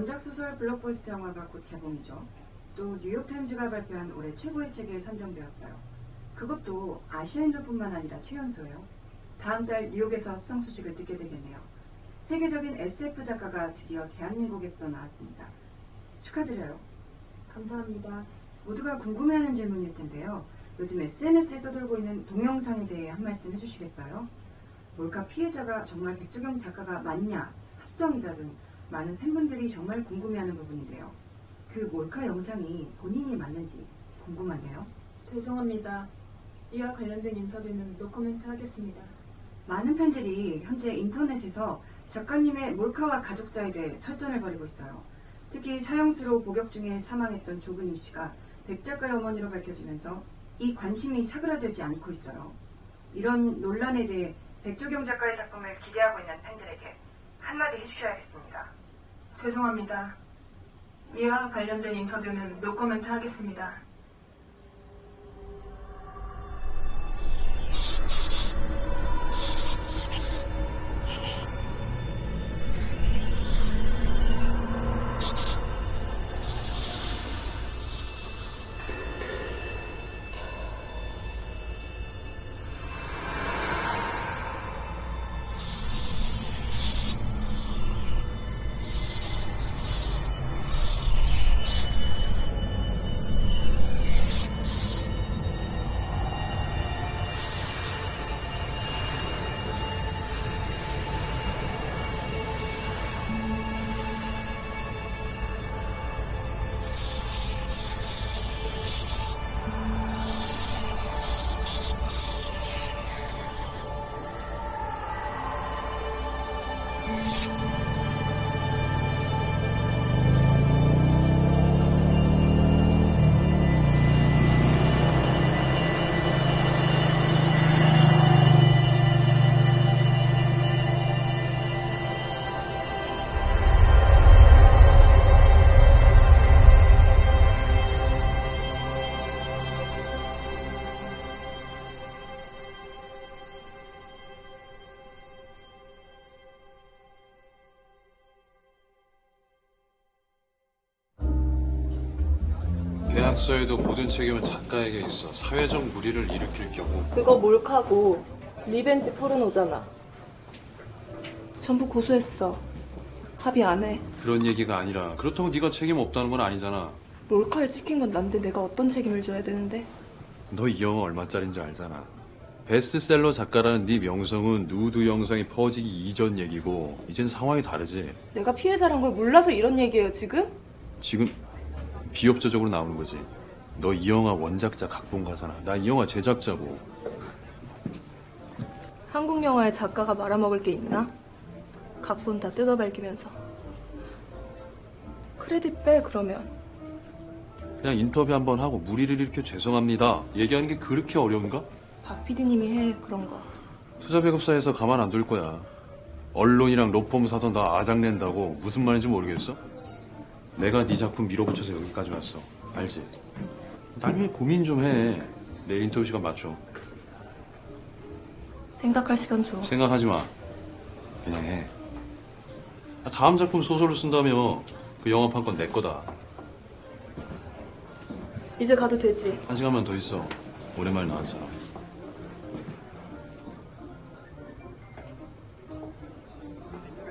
원작 소설 블록버스터 영화가 곧 개봉이죠. 또 뉴욕타임즈가 발표한 올해 최고의 책에 선정되었어요. 그것도 아시아인들뿐만 아니라 최연소예요. 다음 달 뉴욕에서 수상 소식을 듣게 되겠네요. 세계적인 SF 작가가 드디어 대한민국에서도 나왔습니다. 축하드려요. 감사합니다. 모두가 궁금해하는 질문일 텐데요. 요즘 SNS에 떠돌고 있는 동영상에 대해 한 말씀 해주시겠어요? 몰카 피해자가 정말 백조경 작가가 맞냐, 합성이다 등 많은 팬분들이 정말 궁금해하는 부분인데요. 그 몰카 영상이 본인이 맞는지 궁금하네요. 죄송합니다. 이와 관련된 인터뷰는 노코멘트 하겠습니다. 많은 팬들이 현재 인터넷에서 작가님의 몰카와 가족사에 대해 설전을 벌이고 있어요. 특히 사형수로 복역 중에 사망했던 조근임 씨가 백 작가의 어머니로 밝혀지면서 이 관심이 사그라들지 않고 있어요. 이런 논란에 대해 백조경 작가의 작품을 기대하고 있는 팬들에게 한마디 해주셔야겠습니다. 죄송합니다. 이와 관련된 인터뷰는 노코멘트 하겠습니다. 계약서에도 모든 책임은 작가에게 있어. 사회적 무리를 일으킬 경우. 그거 몰카고 리벤지 포르노잖아. 전부 고소했어. 합의 안 해. 그런 얘기가 아니라 그렇다고 네가 책임 없다는 건 아니잖아. 몰카에 찍힌 건 난데 내가 어떤 책임을 져야 되는데? 너 이 영화 얼마짜린지 알잖아. 베스트셀러 작가라는 네 명성은 누드 영상이 퍼지기 이전 얘기고 이젠 상황이 다르지. 내가 피해자란 걸 몰라서 이런 얘기예요 지금? 지금 비협조적으로 나오는 거지. 너 이 영화 원작자 각본가잖아. 나 이 영화 제작자고. 한국 영화의 작가가 말아먹을 게 있나? 각본 다 뜯어발기면서. 크레딧 빼 그러면. 그냥 인터뷰 한번 하고 무리를 일으켜 죄송합니다 얘기하는 게 그렇게 어려운가? 박 PD님이 해 그런 거. 투자 배급사에서 가만 안 둘 거야. 언론이랑 로펌 사서 나 아작낸다고 무슨 말인지 모르겠어? 내가 네 작품 밀어붙여서 여기까지 왔어. 알지? 나중에 고민 좀 해. 내일 인터뷰 시간 맞춰. 생각할 시간 줘. 생각하지 마. 그냥 해. 다음 작품 소설로 쓴다며 그 영화판권 내 거다. 이제 가도 되지. 한 시간만 더 있어. 오랜만에 나왔잖아.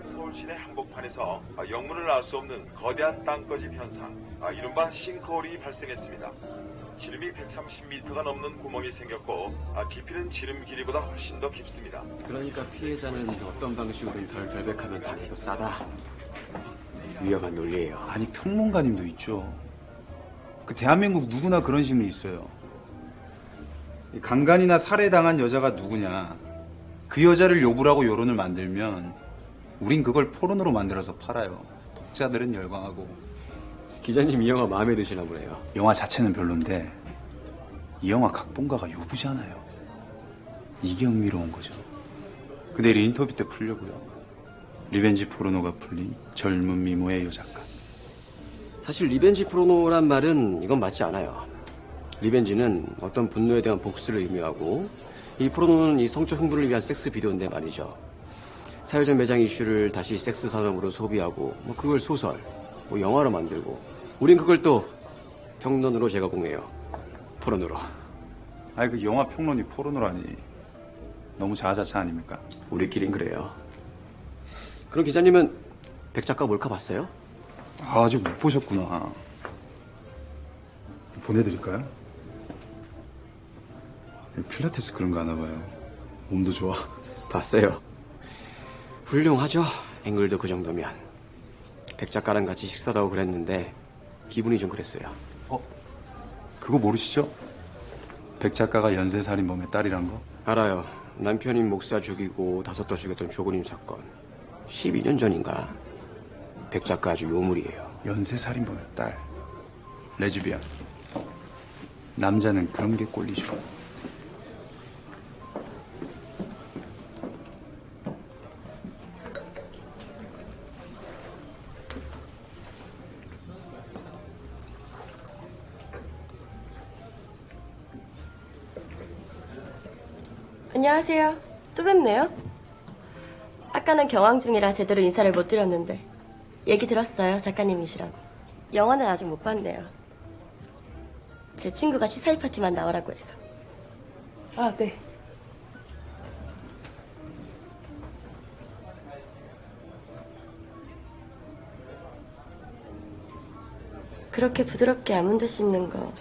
서울시내 한복판에서 영문을 알 수 없는 거대한 땅거집 현상, 이른바 싱크홀이 발생했습니다. 지름이 130m가 넘는 구멍이 생겼고 깊이는 지름 길이보다 훨씬 더 깊습니다. 그러니까 피해자는 어떤 방식으로 덜 결백하면 당해도 싸다. 위험한 논리예요. 아니 평론가님도 있죠. 그 대한민국 누구나 그런 심리 있어요. 강간이나 살해당한 여자가 누구냐. 그 여자를 욕을 여론을 만들면 우린 그걸 포르노로 만들어서 팔아요. 독자들은 열광하고. 기자님 이 영화 마음에 드시나 보네요. 영화 자체는 별론데 이 영화 각본가가 요부잖아요. 이게 흥미로운 거죠. 그 내일 인터뷰 때 풀려고요. 리벤지 포르노가 풀린 젊은 미모의 여작가. 사실 리벤지 포르노란 말은 이건 맞지 않아요. 리벤지는 어떤 분노에 대한 복수를 의미하고 이 포르노는 이 성적 흥분을 위한 섹스 비디오인데 말이죠. 사회적 매장 이슈를 다시 섹스 산업으로 소비하고 그걸 소설, 뭐 영화로 만들고 우린 그걸 또 평론으로 제공해요. 포론으로. 아니 그 영화 평론이 포르노라니 너무 자아자찬 아닙니까? 우리끼린 그래요. 그럼 기자님은 백 작가 몰카 봤어요? 아, 아직 못 보셨구나. 보내드릴까요? 필라테스 그런 거 하나 봐요. 몸도 좋아. 봤어요. 훌륭하죠. 앵글도 그 정도면. 백 작가랑 같이 식사도 하고 그랬는데 기분이 좀 그랬어요. 그거 모르시죠? 백 작가가 연쇄살인범의 딸이란 거? 알아요. 남편인 목사 죽이고 5더 죽였던 조근임 사건. 12년 전인가. 백 작가 아주 요물이에요. 연쇄살인범의 딸. 레즈비안. 남자는 그런 게 꼴리죠. 안녕하세요. 또 뵙네요. 아까는 경황 중이라 제대로 인사를 못 드렸는데 얘기 들었어요. 작가님이시라고. 영화는 아직 못 봤네요. 제 친구가 시사회 파티만 나오라고 해서. 아, 네. 그렇게 부드럽게 아몬드 씹는 거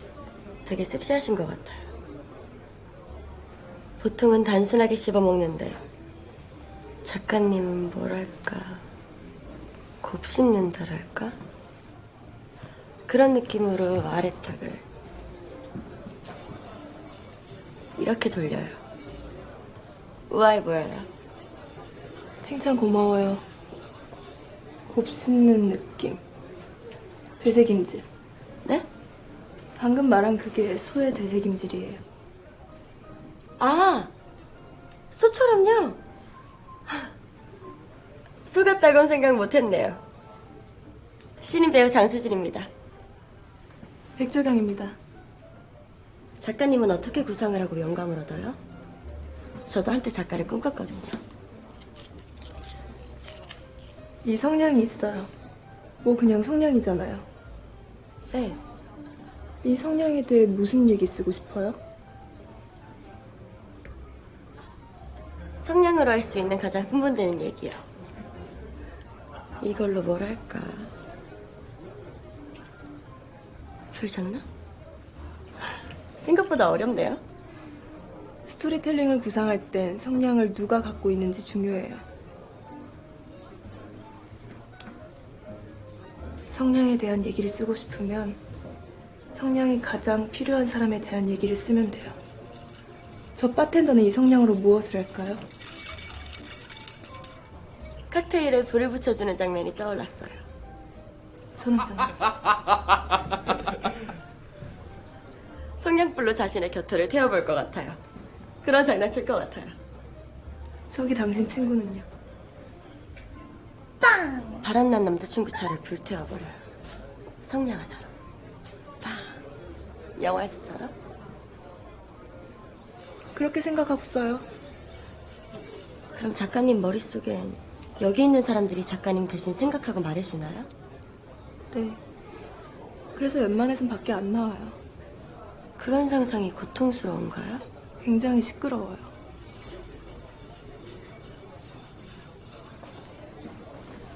되게 섹시하신 것 같아요. 보통은 단순하게 씹어먹는데 작가님은 뭐랄까 곱씹는다랄까? 그런 느낌으로 아래턱을 이렇게 돌려요. 우아해 보여요. 칭찬 고마워요. 곱씹는 느낌. 되새김질. 네? 방금 말한 그게 소의 되새김질이에요. 아, 소처럼요? 소 같다고는 생각 못했네요. 신인 배우 장수진입니다. 백조경입니다. 작가님은 어떻게 구상을 하고 영감을 얻어요? 저도 한때 작가를 꿈꿨거든요. 이 성량이 있어요. 뭐 그냥 성량이잖아요. 네. 이 성량에 대해 무슨 얘기 쓰고 싶어요? 성량으로 할 수 있는 가장 흥분되는 얘기요. 이걸로 뭘 할까? 풀셨나? 생각보다 어렵네요. 스토리텔링을 구상할 땐 성량을 누가 갖고 있는지 중요해요. 성량에 대한 얘기를 쓰고 싶으면 성량이 가장 필요한 사람에 대한 얘기를 쓰면 돼요. 저 바텐더는 이 성량으로 무엇을 할까요? 칵테일에 불을 붙여주는 장면이 떠올랐어요. 천하잖아요. 성냥불로 자신의 곁을 태워볼 것 같아요. 그런 장난칠 것 같아요. 저기 당신 친구는요? 바람난 남자친구 차를 불태워버려요. 성냥 하나로. 빵. 영화에서처럼. 그렇게 생각하고 써요. 그럼 작가님 머릿속엔 여기 있는 사람들이 작가님 대신 생각하고 말해주나요? 네. 그래서 웬만해선 밖에 안 나와요. 그런 상상이 고통스러운가요? 굉장히 시끄러워요.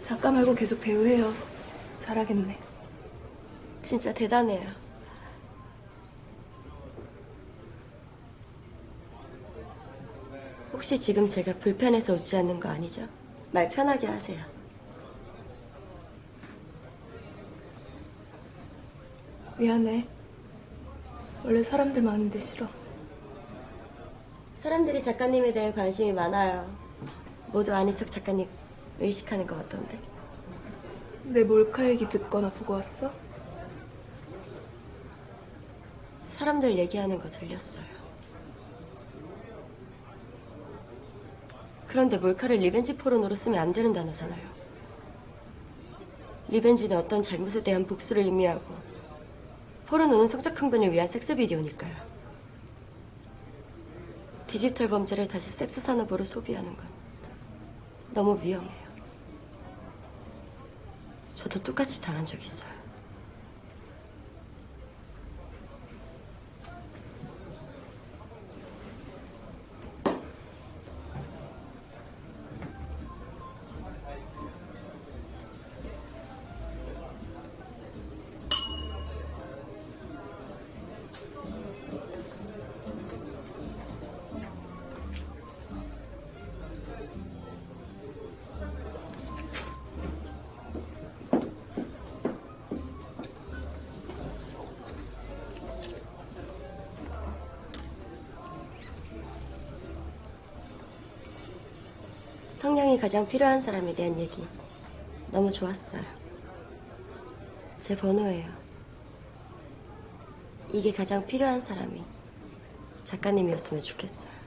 작가 말고 계속 배우해요. 잘하겠네. 진짜 대단해요. 혹시 지금 제가 불편해서 웃지 않는 거 아니죠? 말 편하게 하세요. 미안해. 원래 사람들 많은데 싫어. 사람들이 작가님에 대해 관심이 많아요. 모두 아닌 척 작가님 의식하는 것 같던데. 내 몰카 얘기 듣거나 보고 왔어? 사람들 얘기하는 거 들렸어요. 그런데 몰카를 리벤지 포르노로 쓰면 안 되는 단어잖아요. 리벤지는 어떤 잘못에 대한 복수를 의미하고 포르노는 성적 흥분을 위한 섹스 비디오니까요. 디지털 범죄를 다시 섹스 산업으로 소비하는 건 너무 위험해요. 저도 똑같이 당한 적 있어요. 성령이 가장 필요한 사람에 대한 얘기 너무 좋았어요. 제 번호예요. 이게 가장 필요한 사람이 작가님이었으면 좋겠어요.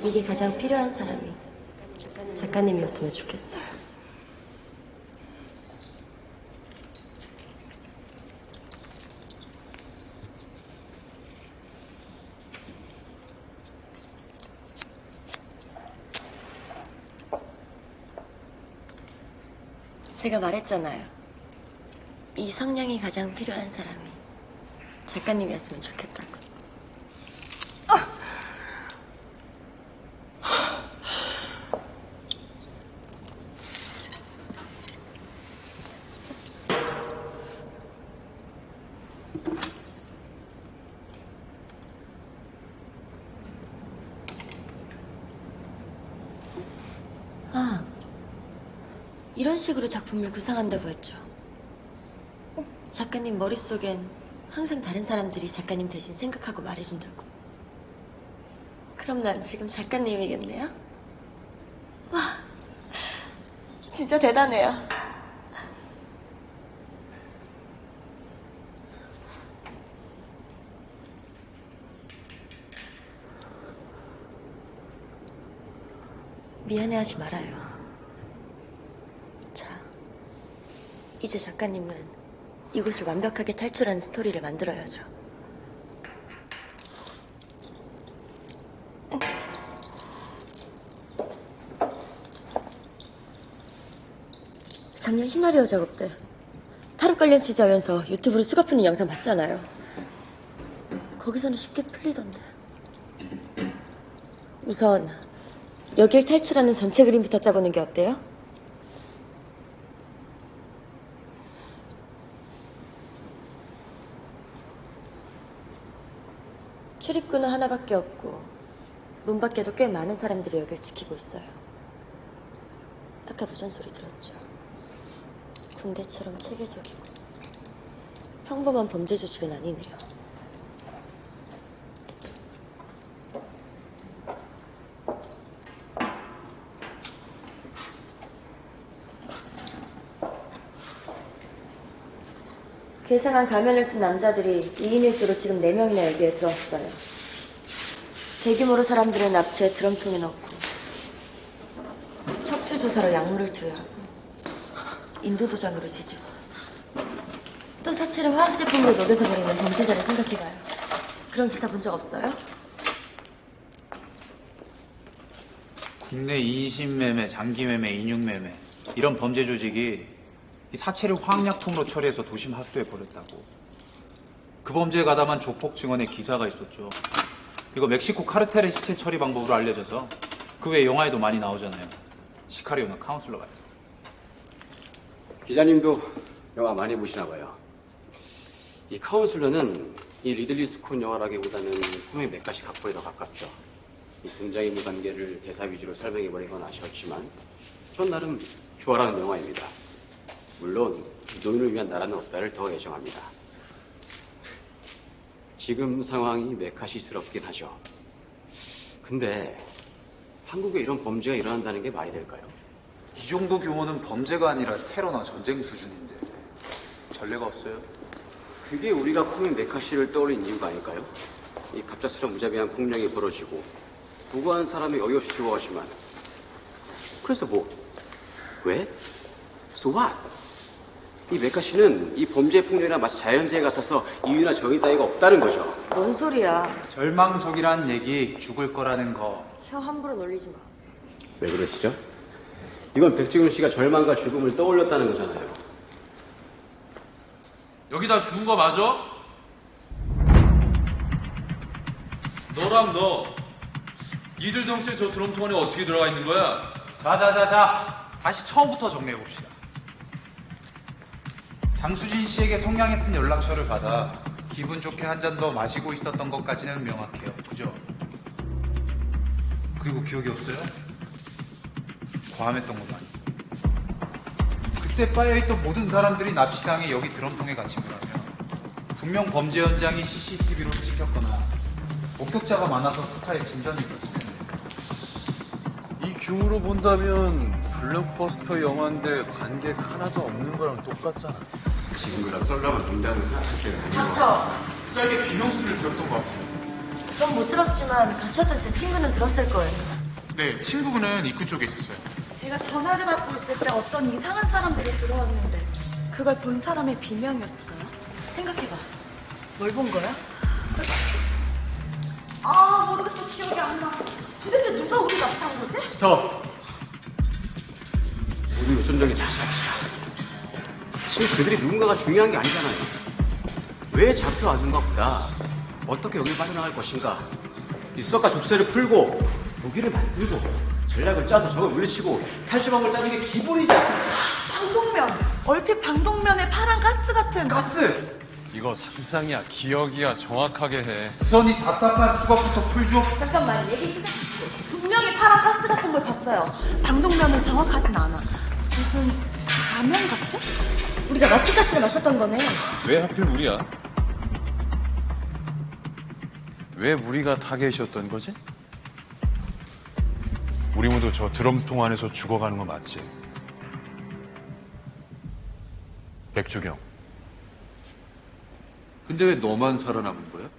이게 가장 필요한 사람이 작가님이었으면 좋겠어요. 제가 말했잖아요. 이 성량이 가장 필요한 사람이 작가님이었으면 좋겠다고. 이런 식으로 작품을 구상한다고 했죠. 작가님 머릿속엔 항상 다른 사람들이 작가님 대신 생각하고 말해준다고. 그럼 난 지금 작가님이겠네요? 와, 진짜 대단해요. 미안해하지 말아요. 자, 이제 작가님은 이곳을 완벽하게 탈출하는 스토리를 만들어야죠. 작년 시나리오 작업 때 타로 관련 취재하면서 유튜브로 수가 푸는 영상 봤잖아요. 거기서는 쉽게 풀리던데. 우선 여길 탈출하는 전체 그림부터 짜보는 게 어때요? 출입구는 하나밖에 없고 문 밖에도 꽤 많은 사람들이 여길 지키고 있어요. 아까 무전 소리 들었죠? 군대처럼 체계적이고 평범한 범죄 조직은 아니네요. 괴상한 가면을 쓴 남자들이 2인 1조로 지금 4명이나 여기에 들어왔어요. 대규모로 사람들을 납치해 드럼통에 넣고 척추 주사로 약물을 투여하고 인도도장으로 지지고 또 사체를 화학 제품으로 녹여서 버리는 범죄자를 생각해봐요. 그런 기사 본 적 없어요? 국내 인신매매, 장기매매, 인육매매 이런 범죄 조직이 이 사체를 화학약품으로 처리해서 도심 하수도에 버렸다고. 그 범죄에 가담한 조폭 증언에 기사가 있었죠. 이거 멕시코 카르텔의 시체 처리 방법으로 알려져서 그 외에 영화에도 많이 나오잖아요. 시카리오나 카운슬러 같은. 기자님도 영화 많이 보시나 봐요. 이 카운슬러는 이 리들리 스콧 영화라기보다는 코믹 메카시 각본에 더 가깝죠. 이 등장인물 관계를 대사 위주로 설명해버린 건 아쉬웠지만 전 나름 좋아하는 영화입니다. 물론 노인을 위한 나라는 없다를 더 애정합니다. 지금 상황이 메카시스럽긴 하죠. 근데 한국에 이런 범죄가 일어난다는 게 말이 될까요? 이 정도 규모는 범죄가 아니라 테러나 전쟁 수준인데 전례가 없어요. 그게 우리가 코믹 메카시를 떠올린 이유가 아닐까요? 이 갑작스런 무자비한 폭력이 벌어지고 무고한 사람이 어이없이 죽어가지만 그래서 뭐? 왜? So what? 이 메카시는 이 범죄 폭력이나 마치 자연재해 같아서 이유나 정의 따위가 없다는 거죠. 뭔 소리야. 절망적이란 얘기, 죽을 거라는 거. 혀 함부로 놀리지 마. 왜 그러시죠? 이건 백지훈 씨가 절망과 죽음을 떠올렸다는 거잖아요. 여기 다 죽은 거 맞아? 너랑 너 니들 덩치에 저 드럼통 안에 어떻게 들어가 있는 거야? 자. 다시 처음부터 정리해봅시다. 장수진 씨에게 성냥에 쓴 연락처를 받아 기분 좋게 한 잔 더 마시고 있었던 것까지는 명확해요. 그죠? 그리고 기억이 없어요? 과함했던 것만. 그때 빠여있던 모든 사람들이 납치당해 여기 드럼통에 갇힌 거라면 분명 범죄 현장이 CCTV로 찍혔거나 목격자가 많아서 수사에 진전이 있었으면 이 규모로 본다면 블록버스터 영화인데 관객 하나도 없는 거랑 똑같잖아. 지금 그런 썰렁한 농담을 생각할 때는 아니고. 닥쳐! 짧게 비명소리를 들었던 것 같아. 전 못 들었지만 같이 왔던 제 친구는 들었을 거예요. 네, 친구분은 입구 쪽에 있었어요. 제가 전화를 받고 있을 때 어떤 이상한 사람들이 들어왔는데 그걸 본 사람의 비명이었을까요? 생각해봐. 뭘 본 거야? 아, 모르겠어. 기억이 안 나. 도대체 누가 우리 납치한 거지? 스톱. 우리 요점 정리 다시 합시다. 지금 그들이 누군가가 중요한 게 아니잖아요. 왜 잡혀왔는가 보다. 어떻게 여길 빠져나갈 것인가. 이 수석과 족쇄를 풀고 무기를 만들고 전략을 짜서 적을 물리치고 탈출 방법을 짜는 게 기본이지 않습니까? 방독면. 얼핏 방독면에 파란 가스 같은. 가스! 이거 상상이야, 기억이야. 정확하게 해. 우선 이 답답한 수박부터 풀죠. 잠깐만, 얘기 끝내주시고. 분명히 파란 가스 같은 걸 봤어요. 방독면은 정확하진 않아. 무슨 가면 같은? 우리가 마취가스를 마셨던 거네. 왜 하필 우리야? 왜 우리가 타겟이었던 거지? 우리 모두 저 드럼통 안에서 죽어가는 거 맞지? 백조경. 근데 왜 너만 살아남은 거야?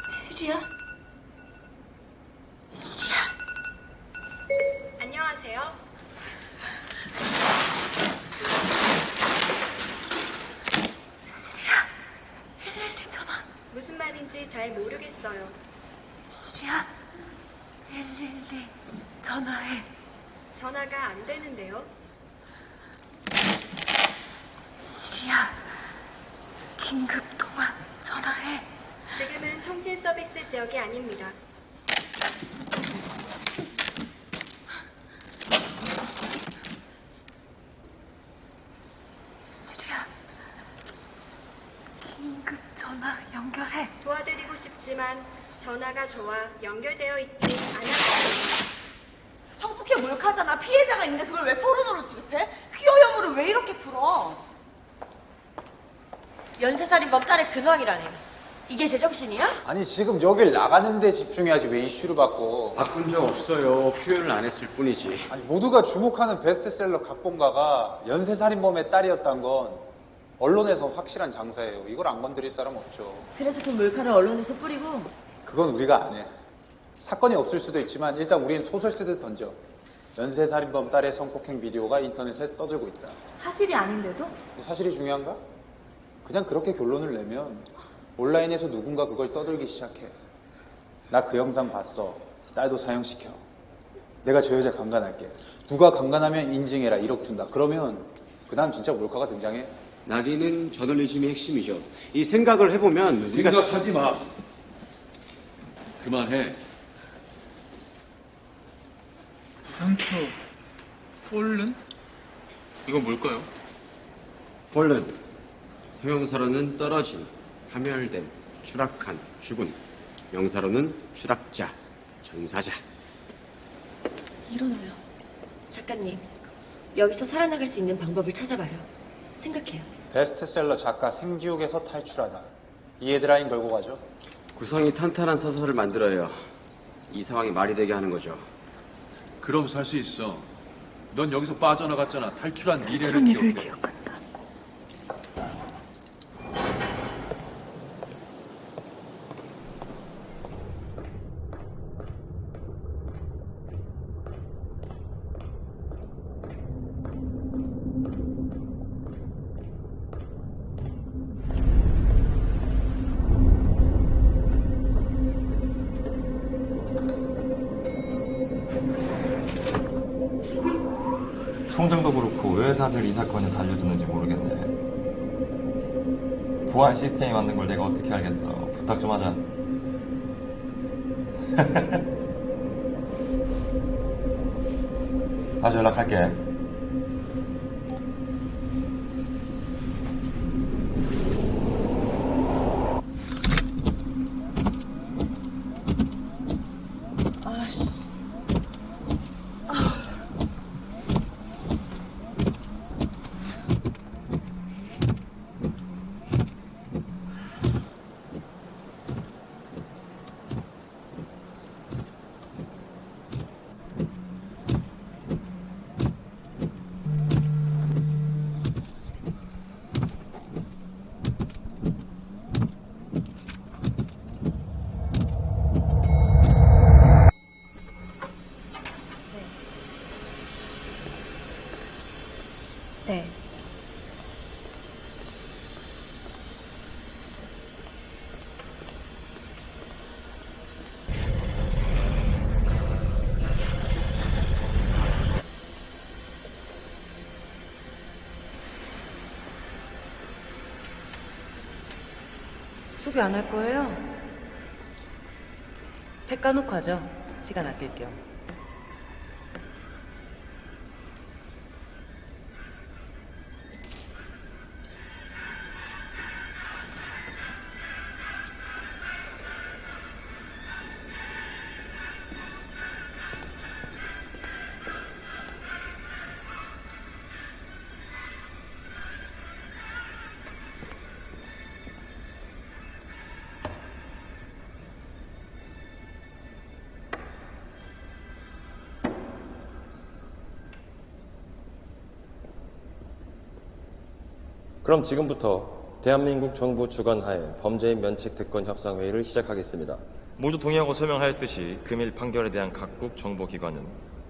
시리야? 안녕하세요. 시리야, 112 전화. 무슨 말인지 잘 모르겠어요. 시리야, 112 전화해. 전화가 안 되는데요. 시리야, 긴급 통화 전화해. 지금은 통신 서비스 지역이 아닙니다. 시리야, 긴급 전화 연결해. 도와드리고 싶지만 전화가 저와 연결되어 있지 않았습니다. 성폭행 몰카잖아. 피해자가 있는데 그걸 왜 포르노로 취급해? 퀴어 혐오를 왜 이렇게 풀어? 연쇄살인범 딸의 근황이라니. 이게 제정신이야? 아니 지금 여길 나가는데 집중해야지 왜 이슈를 바꿔. 바꾼 적 없어요. 표현을 안 했을 뿐이지. 아니 모두가 주목하는 베스트셀러 각본가가 연쇄살인범의 딸이었단 건 언론에서 확실한 장사예요. 이걸 안 건드릴 사람 없죠. 그래서 그 몰카를 언론에서 뿌리고. 그건 우리가 안 해. 사건이 없을 수도 있지만 일단 우린 소설 쓰듯 던져. 연쇄살인범 딸의 성폭행 비디오가 인터넷에 떠들고 있다. 사실이 아닌데도? 사실이 중요한가? 그냥 그렇게 결론을 내면 온라인에서 누군가 그걸 떠들기 시작해. 나 그 영상 봤어. 딸도 사형시켜. 내가 저 여자 강간할게. 누가 강간하면 인증해라. 1억 준다. 그러면 그 다음 진짜 몰카가 등장해. 낙인은 저널리즘의 핵심이죠. 이 생각을 해보면 생각하지 마. 그만해. 상처, 폴른? 이건 뭘까요? 폴른, 형용사로는 떨어진, 파멸된, 추락한, 죽은, 명사로는 추락자, 전사자. 일어나요. 작가님, 여기서 살아나갈 수 있는 방법을 찾아봐요. 생각해요. 베스트셀러 작가 생지옥에서 탈출하다. 이 헤드라인 걸고 가죠. 구성이 탄탄한 소설을 만들어요. 이 상황이 말이 되게 하는 거죠. 그럼 살 수 있어. 넌 여기서 빠져나갔잖아. 탈출한 미래를 그런 일을 기억해. 기억한다. 총장도 그렇고 왜 다들 이 사건에 달려드는지 모르겠네. 보안 시스템이 만든 걸 내가 어떻게 알겠어. 부탁 좀 하자. 다시 연락할게. 네. 소개 안 할 거예요? 팩 까놓고 하죠. 시간 아낄 겸. 그럼 지금부터 대한민국 정부 주관하에 범죄인 면책 특권 협상 회의를 시작하겠습니다. 모두 동의하고 설명하였듯이 금일 판결에 대한 각국 정보기관은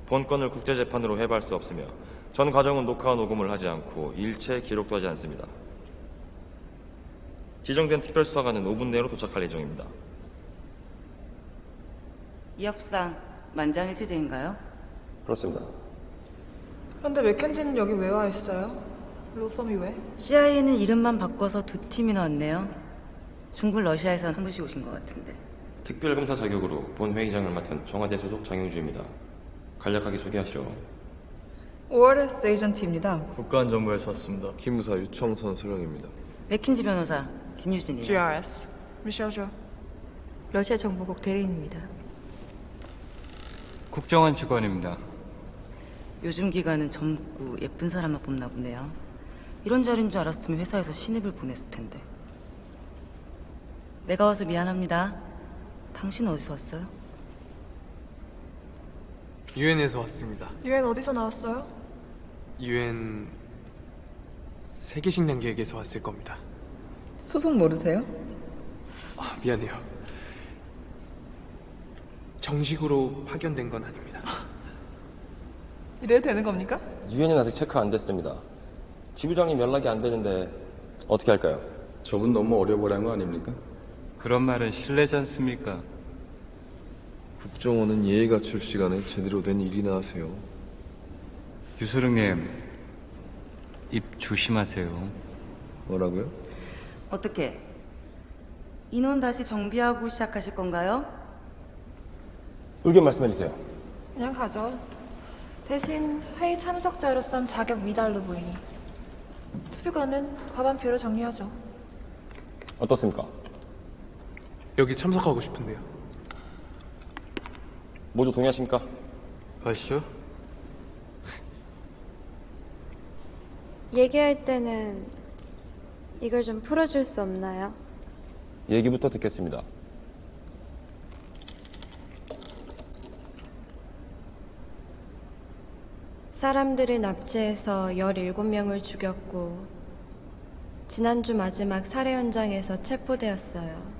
본건을 국제재판으로 회부할 수 없으며 전 과정은 녹화와 녹음을 하지 않고 일체 기록도 하지 않습니다. 지정된 특별수사관은 5분 내로 도착할 예정입니다. 이 협상 만장일치제인가요? 그렇습니다. 그런데 맥켄지는 여기 왜 와 있어요? 로펌이 왜? CIA는 이름만 바꿔서 두 팀이나 왔네요. 중국 러시아에선 한 분씩 오신 것 같은데. 특별검사 자격으로 본 회의장을 맡은 청와대 소속 장용주입니다. 간략하게 소개하시죠. ORS 에이전트입니다. 국가안전부에서 왔습니다. 기무사 유청선 소령입니다. 맥킨지 변호사 김유진이에요. GRS 미셸조. 러시아 정보국 대리인입니다. 국정원 직원입니다. 요즘 기관은 젊고 예쁜 사람만 뽑나 보네요. 이런 자리인 줄 알았으면 회사에서 신입을 보냈을 텐데. 내가 와서 미안합니다. 당신은 어디서 왔어요? 유엔에서 왔습니다. 유엔 어디서 나왔어요? 유엔 세계식량 계획에서 왔을 겁니다. 소속 모르세요? 미안해요. 정식으로 파견된 건 아닙니다. 이래도 되는 겁니까? 유엔은 아직 체크 안 됐습니다. 지부장님 연락이 안 되는데 어떻게 할까요? 저분 너무 어려버린 거 아닙니까? 그런 말은 실례지 않습니까? 국정원은 예의 갖출 시간에 제대로 된 일이나 하세요. 유소령님, 입 조심하세요. 뭐라고요? 어떻게? 인원 다시 정비하고 시작하실 건가요? 의견 말씀해 주세요. 그냥 가죠. 대신 회의 참석자로선 자격 미달로 보이니 투표관은 과반표로 정리하죠. 어떻습니까? 여기 참석하고 싶은데요. 모두 동의하십니까? 가시죠. 얘기할 때는 이걸 좀 풀어줄 수 없나요? 얘기부터 듣겠습니다. 사람들을 납치해서 17명을 죽였고 지난주 마지막 살해 현장에서 체포되었어요.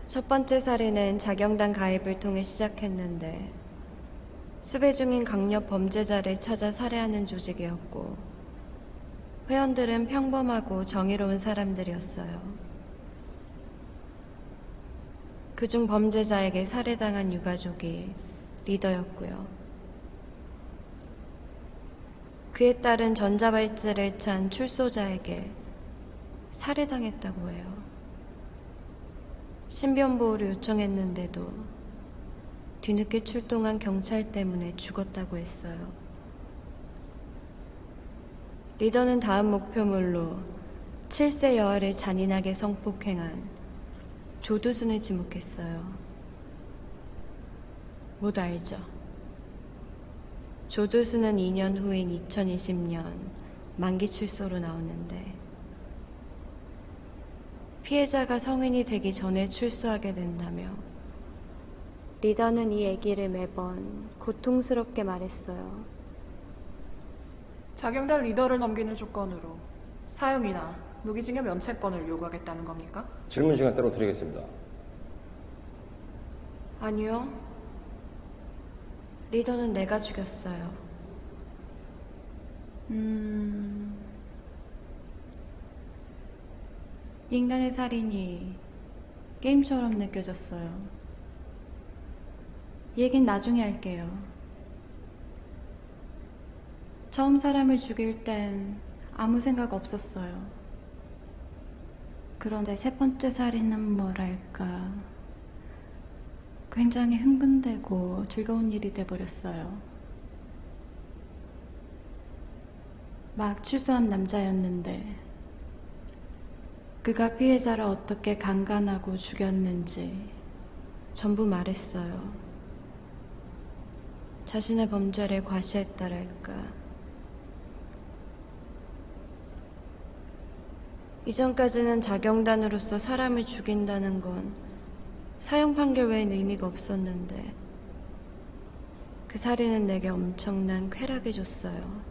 첫 번째 살해는 자경단 가입을 통해 시작했는데 수배 중인 강력 범죄자를 찾아 살해하는 조직이었고 회원들은 평범하고 정의로운 사람들이었어요. 그중 범죄자에게 살해당한 유가족이 리더였고요. 그에 따른 전자발찌를 찬 출소자에게 살해당했다고 해요. 신변보호를 요청했는데도 뒤늦게 출동한 경찰 때문에 죽었다고 했어요. 리더는 다음 목표물로 7세 여아를 잔인하게 성폭행한 조두순을 지목했어요. 모두 알죠? 조두순은 2년 후인 2020년 만기 출소로 나오는데 피해자가 성인이 되기 전에 출소하게 된다며 리더는 이 얘기를 매번 고통스럽게 말했어요. 자경단 리더를 넘기는 조건으로 사형이나 무기징역 면책권을 요구하겠다는 겁니까? 질문 시간 따로 드리겠습니다. 아니요. 리더는 내가 죽였어요. 인간의 살인이 게임처럼 느껴졌어요. 얘긴 나중에 할게요. 처음 사람을 죽일 땐 아무 생각 없었어요. 그런데 세 번째 살인은 뭐랄까, 굉장히 흥분되고 즐거운 일이 돼버렸어요. 막 출소한 남자였는데 그가 피해자를 어떻게 강간하고 죽였는지 전부 말했어요. 자신의 범죄를 과시했다랄까. 이전까지는 자경단으로서 사람을 죽인다는 건 사형 판결 외엔 의미가 없었는데 그 살인은 내게 엄청난 쾌락을 줬어요.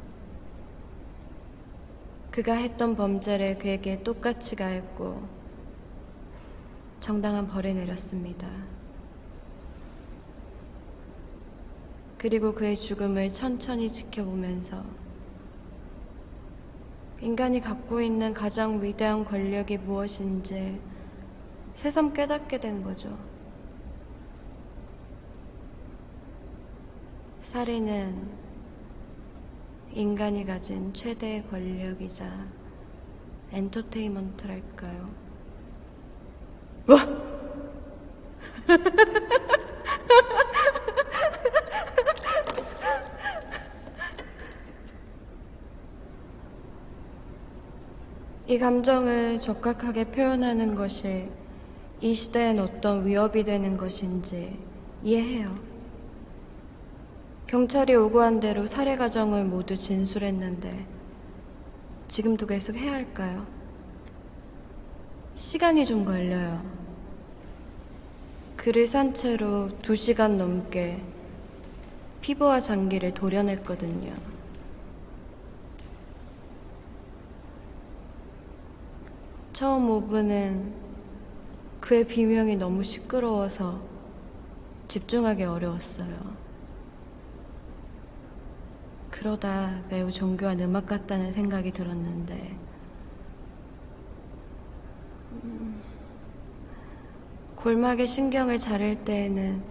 그가 했던 범죄를 그에게 똑같이 가했고 정당한 벌을 내렸습니다. 그리고 그의 죽음을 천천히 지켜보면서 인간이 갖고 있는 가장 위대한 권력이 무엇인지 새삼 깨닫게 된 거죠. 살인은 인간이 가진 최대의 권력이자 엔터테인먼트랄까요? 와! 이 감정을 적확하게 표현하는 것이 이 시대엔 어떤 위협이 되는 것인지 이해해요. 경찰이 요구한 대로 살해 과정을 모두 진술했는데 지금도 계속 해야 할까요? 시간이 좀 걸려요. 글을 산 채로 2시간 넘게 피부와 장기를 도려냈거든요. 처음 5분은 그의 비명이 너무 시끄러워서 집중하기 어려웠어요. 그러다 매우 정교한 음악 같다는 생각이 들었는데 골막의 신경을 자를 때에는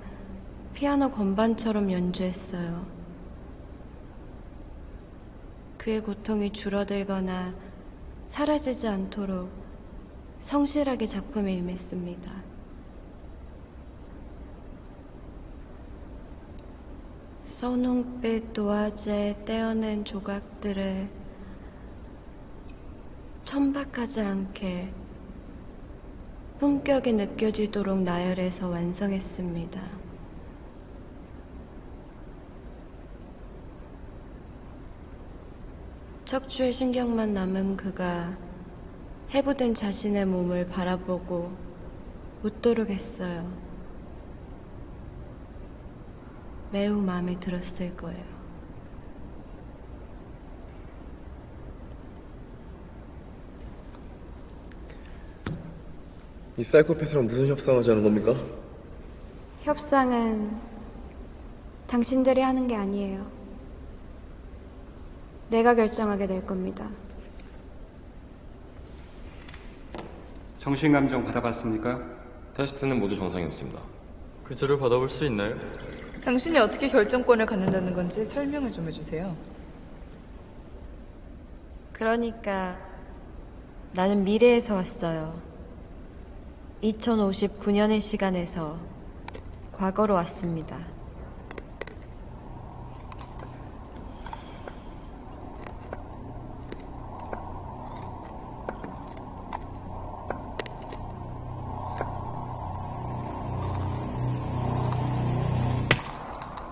피아노 건반처럼 연주했어요. 그의 고통이 줄어들거나 사라지지 않도록 성실하게 작품에 임했습니다. 선홍빛 도화지에 떼어낸 조각들을 천박하지 않게 품격이 느껴지도록 나열해서 완성했습니다. 척추에 신경만 남은 그가 해부된 자신의 몸을 바라보고 웃도록 했어요. 매우 마음에 들었을 거예요. 이 사이코패스랑 무슨 협상하자는 겁니까? 협상은 당신들이 하는 게 아니에요. 내가 결정하게 될 겁니다. 정신감정 받아봤습니까? 테스트는 모두 정상이었습니다. 그저를 받아볼 수 있나요? 당신이 어떻게 결정권을 갖는다는 건지 설명을 좀 해주세요. 그러니까 나는 미래에서 왔어요. 2059년의 시간에서 과거로 왔습니다.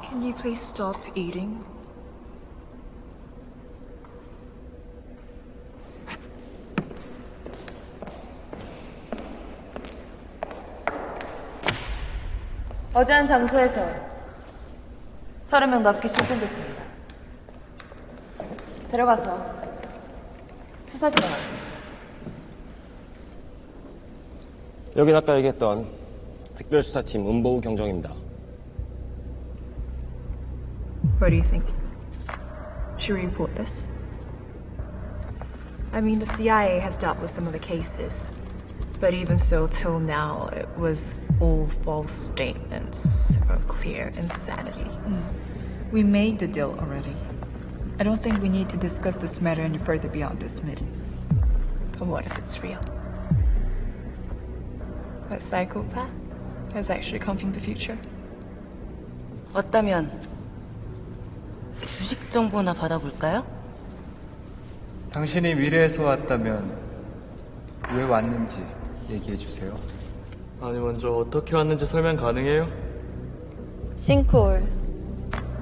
Can you please stop eating? 어제 한 장소에서 30명 넘게 실종됐습니다. 데려가서 수사 진행하겠습니다. 여긴 아까 얘기했던 특별수사팀 은보우 경정입니다. What do you think? Should we report this? I mean, the CIA has dealt with some of the cases, but even so, till now, it was all false statements of clear insanity. We made the deal already. I don't think we need to discuss this matter any further beyond this meeting. But what if it's real? That psychopath has actually come from the future? 어따면 주식 정보나 받아볼까요? 당신이 미래에서 왔다면 왜 왔는지 얘기해 주세요. 아니 먼저 어떻게 왔는지 설명 가능해요? 싱크홀.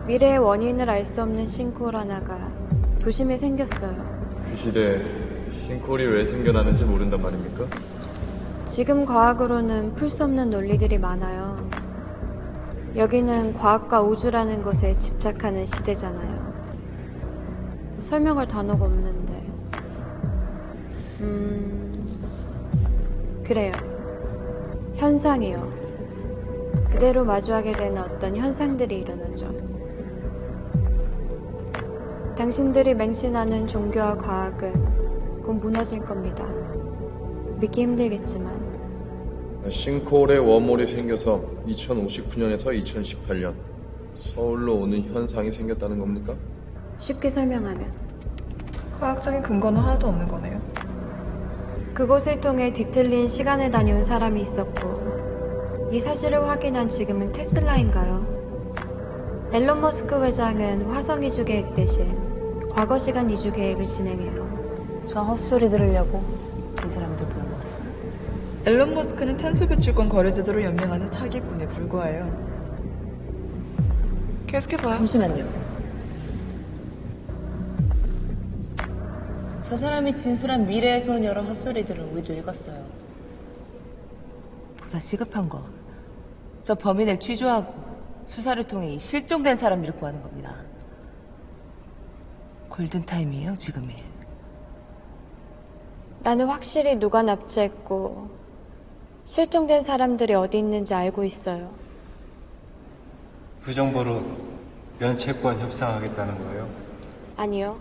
미래의 원인을 알 수 없는 싱크홀 하나가 도심에 생겼어요. 이 시대에 싱크홀이 왜 생겨나는지 모른단 말입니까? 지금 과학으로는 풀 수 없는 논리들이 많아요. 여기는 과학과 우주라는 것에 집착하는 시대잖아요. 설명할 단어가 없는데. 그래요. 현상이요. 그대로 마주하게 되는 어떤 현상들이 일어나죠. 당신들이 맹신하는 종교와 과학은 곧 무너질 겁니다. 믿기 힘들겠지만. 싱크홀에 웜홀이 생겨서 2059년에서 2018년 서울로 오는 현상이 생겼다는 겁니까? 쉽게 설명하면 과학적인 근거는 하나도 없는 거네요. 그곳을 통해 뒤틀린 시간을 다녀온 사람이 있었고 이 사실을 확인한 지금은 테슬라인가요? 앨런 머스크 회장은 화성 이주 계획 대신 과거 시간 이주 계획을 진행해요. 저 헛소리 들으려고 이 사람들 보고 왔어요. 앨런 머스크는 탄소 배출권 거래 제도를 연명하는 사기꾼에 불과해요. 계속해봐요. 잠시만요. 저 사람이 진술한 미래에서 온 여러 헛소리들을 우리도 읽었어요. 보다 시급한 거, 저 범인을 취조하고 수사를 통해 이 실종된 사람들을 구하는 겁니다. 골든타임이에요, 지금이. 나는 확실히 누가 납치했고 실종된 사람들이 어디 있는지 알고 있어요. 그 정보로 면책관 협상하겠다는 거예요? 아니요.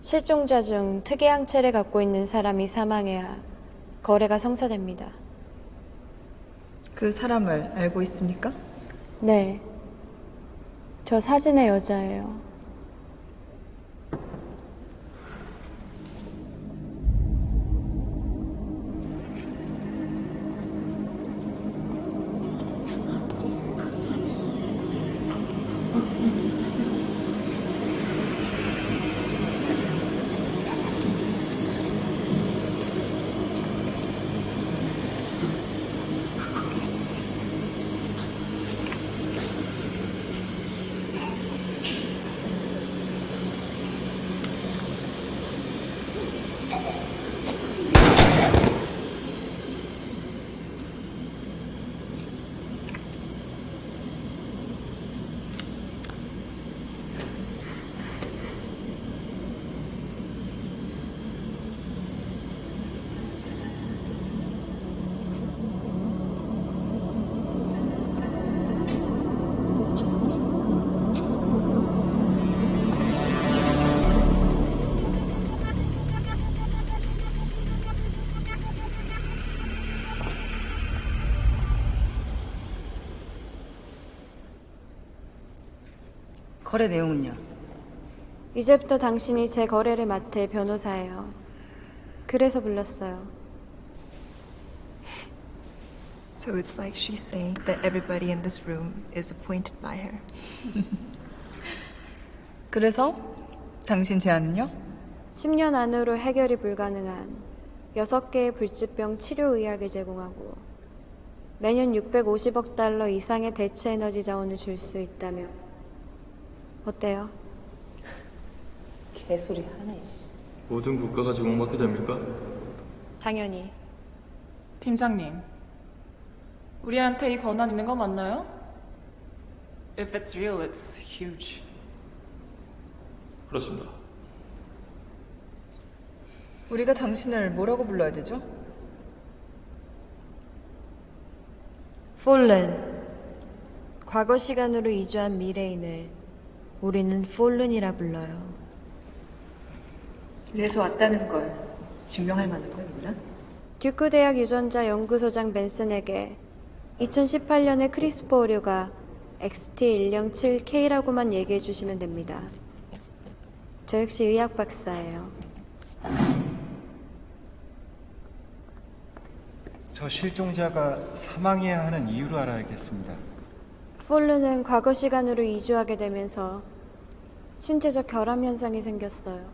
실종자 중 특이 항체를 갖고 있는 사람이 사망해야 거래가 성사됩니다. 그 사람을 알고 있습니까? 네. 저 사진의 여자예요. 거래 내용은요? 이제부터 당신이 제 거래를 맡을 변호사예요. 그래서 불렀어요. So it's like she's saying that everybody in this room is appointed by her. 그래서 당신 제안은요? 10년 안으로 해결이 불가능한 6개의 불치병 치료 의학을 제공하고 매년 650억 달러 이상의 대체 에너지 자원을 줄 수 있다며. 어때요? 개소리 하네, 씨. 모든 국가가 제공받게 됩니까? 당연히. 팀장님, 우리한테 이 권한 있는 거 맞나요? If it's real, it's huge. 그렇습니다. 우리가 당신을 뭐라고 불러야 되죠? 폴른. 과거 시간으로 이주한 미래인을 우리는 폴른이라 불러요. 이래서 왔다는 걸 증명할 만한 건 있나? 듀크 대학 유전자 연구소장 벤슨에게 2018년에 크리스퍼 오류가 XT107K라고만 얘기해 주시면 됩니다. 저 역시 의학 박사예요. 저 실종자가 사망해야 하는 이유를 알아야겠습니다. 폴른은 과거 시간으로 이주하게 되면서 신체적 결함 현상이 생겼어요.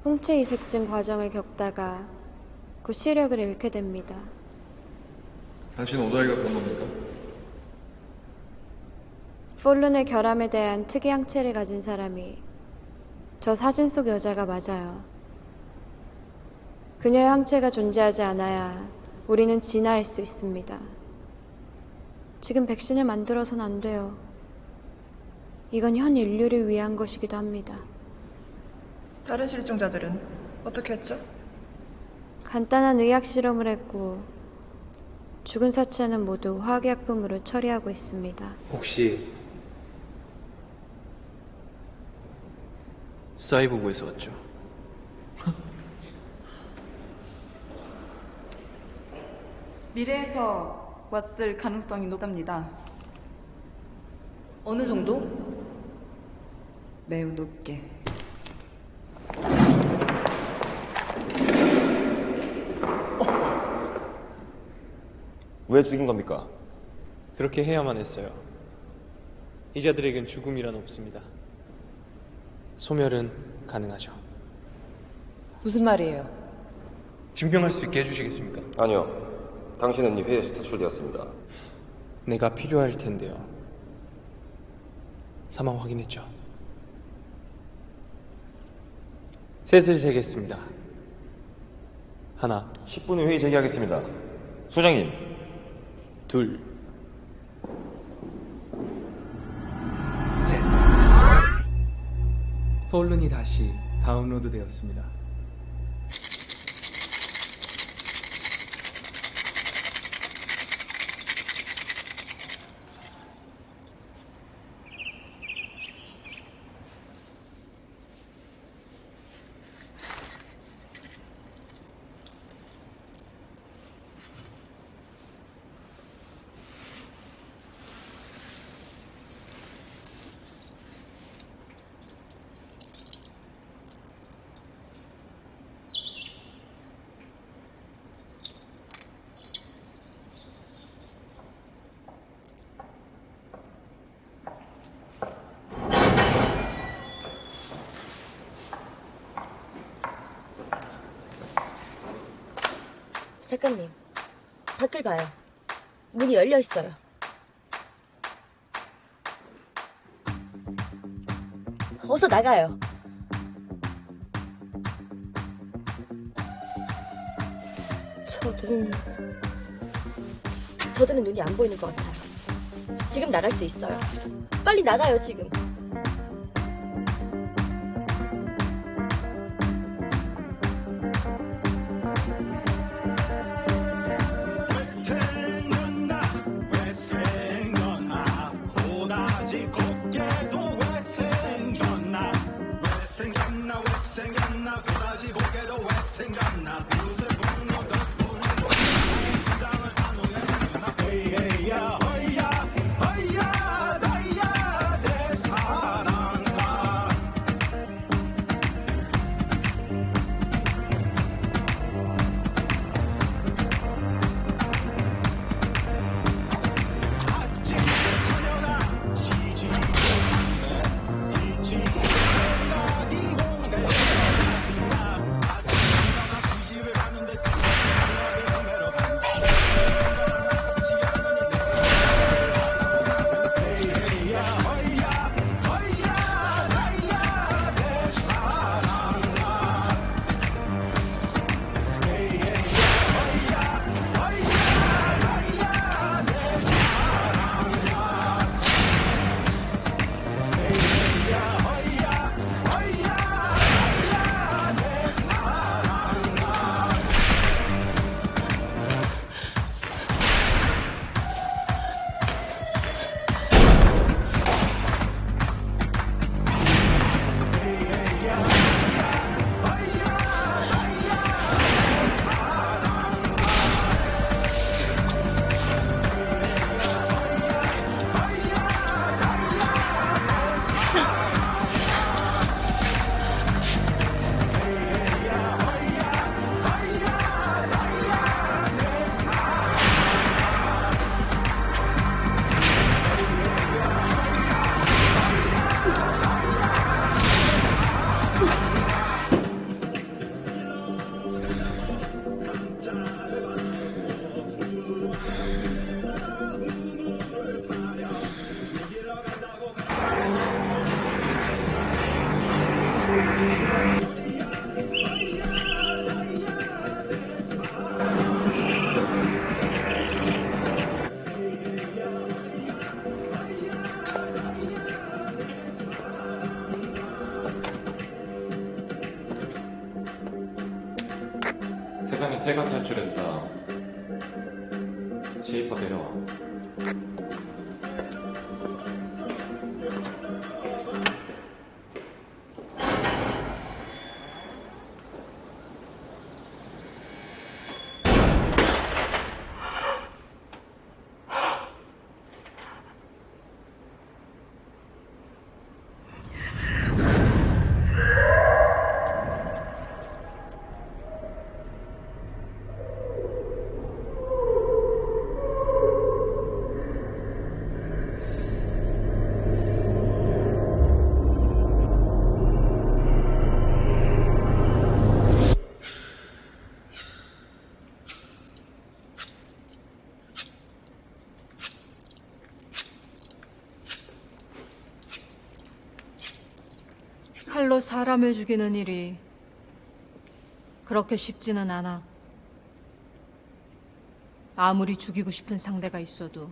홍채 이색증 과정을 겪다가 곧 시력을 잃게 됩니다. 당신 오다이가 그런 겁니까? 폴른의 결함에 대한 특이 항체를 가진 사람이 저 사진 속 여자가 맞아요. 그녀의 항체가 존재하지 않아야 우리는 진화할 수 있습니다. 지금 백신을 만들어서는 안 돼요. 이건 현 인류를 위한 것이기도 합니다. 다른 실종자들은 어떻게 했죠? 간단한 의학 실험을 했고 죽은 사체는 모두 화학약품으로 처리하고 있습니다. 혹시 사이보그에서 왔죠? 미래에서 왔을 가능성이 높답니다. 어느 정도? 매우 높게. 왜 죽인 겁니까? 그렇게 해야만 했어요. 이자들에겐 죽음이란 없습니다. 소멸은 가능하죠. 무슨 말이에요? 증명할 수 있게 해주시겠습니까? 아니요. 당신은 이 회의에서 퇴출되었습니다. 내가 필요할 텐데요. 사망 확인했죠? 셋을 세겠습니다. 하나. 10분 후 회의 재개하겠습니다. 소장님. 둘. 셋. 폴룬이 다시 다운로드 되었습니다. 작가님, 밖을 봐요. 문이 열려 있어요. 어서 나가요. 저들은 눈이 안 보이는 것 같아요. 지금 나갈 수 있어요. 빨리 나가요, 지금. 새가 탈출했다. 제이퍼 내려와. 칼로 사람을 죽이는 일이 그렇게 쉽지는 않아. 아무리 죽이고 싶은 상대가 있어도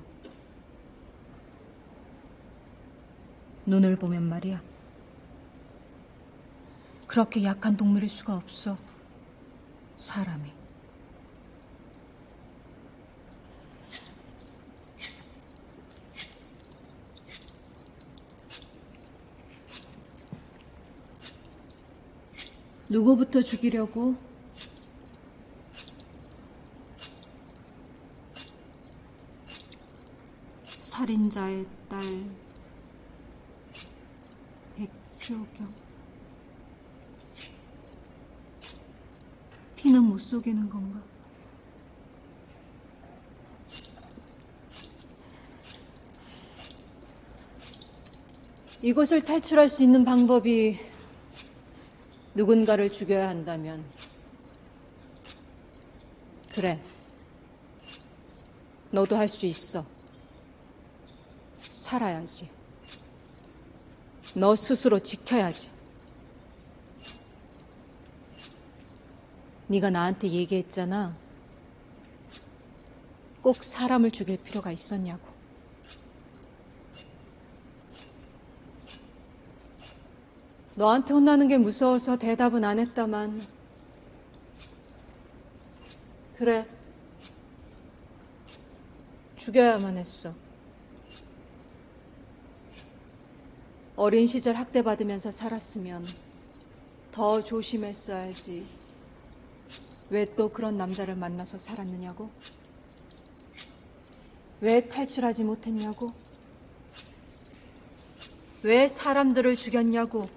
눈을 보면 말이야. 그렇게 약한 동물일 수가 없어. 사람이. 누구부터 죽이려고? 살인자의 딸 백효경. 피는 못 속이는 건가? 이곳을 탈출할 수 있는 방법이 누군가를 죽여야 한다면, 그래, 너도 할 수 있어. 살아야지. 너 스스로 지켜야지. 네가 나한테 얘기했잖아. 꼭 사람을 죽일 필요가 있었냐고. 너한테 혼나는 게 무서워서 대답은 안 했다만, 그래, 죽여야만 했어. 어린 시절 학대받으면서 살았으면 더 조심했어야지. 왜 또 그런 남자를 만나서 살았느냐고? 왜 탈출하지 못했냐고? 왜 사람들을 죽였냐고?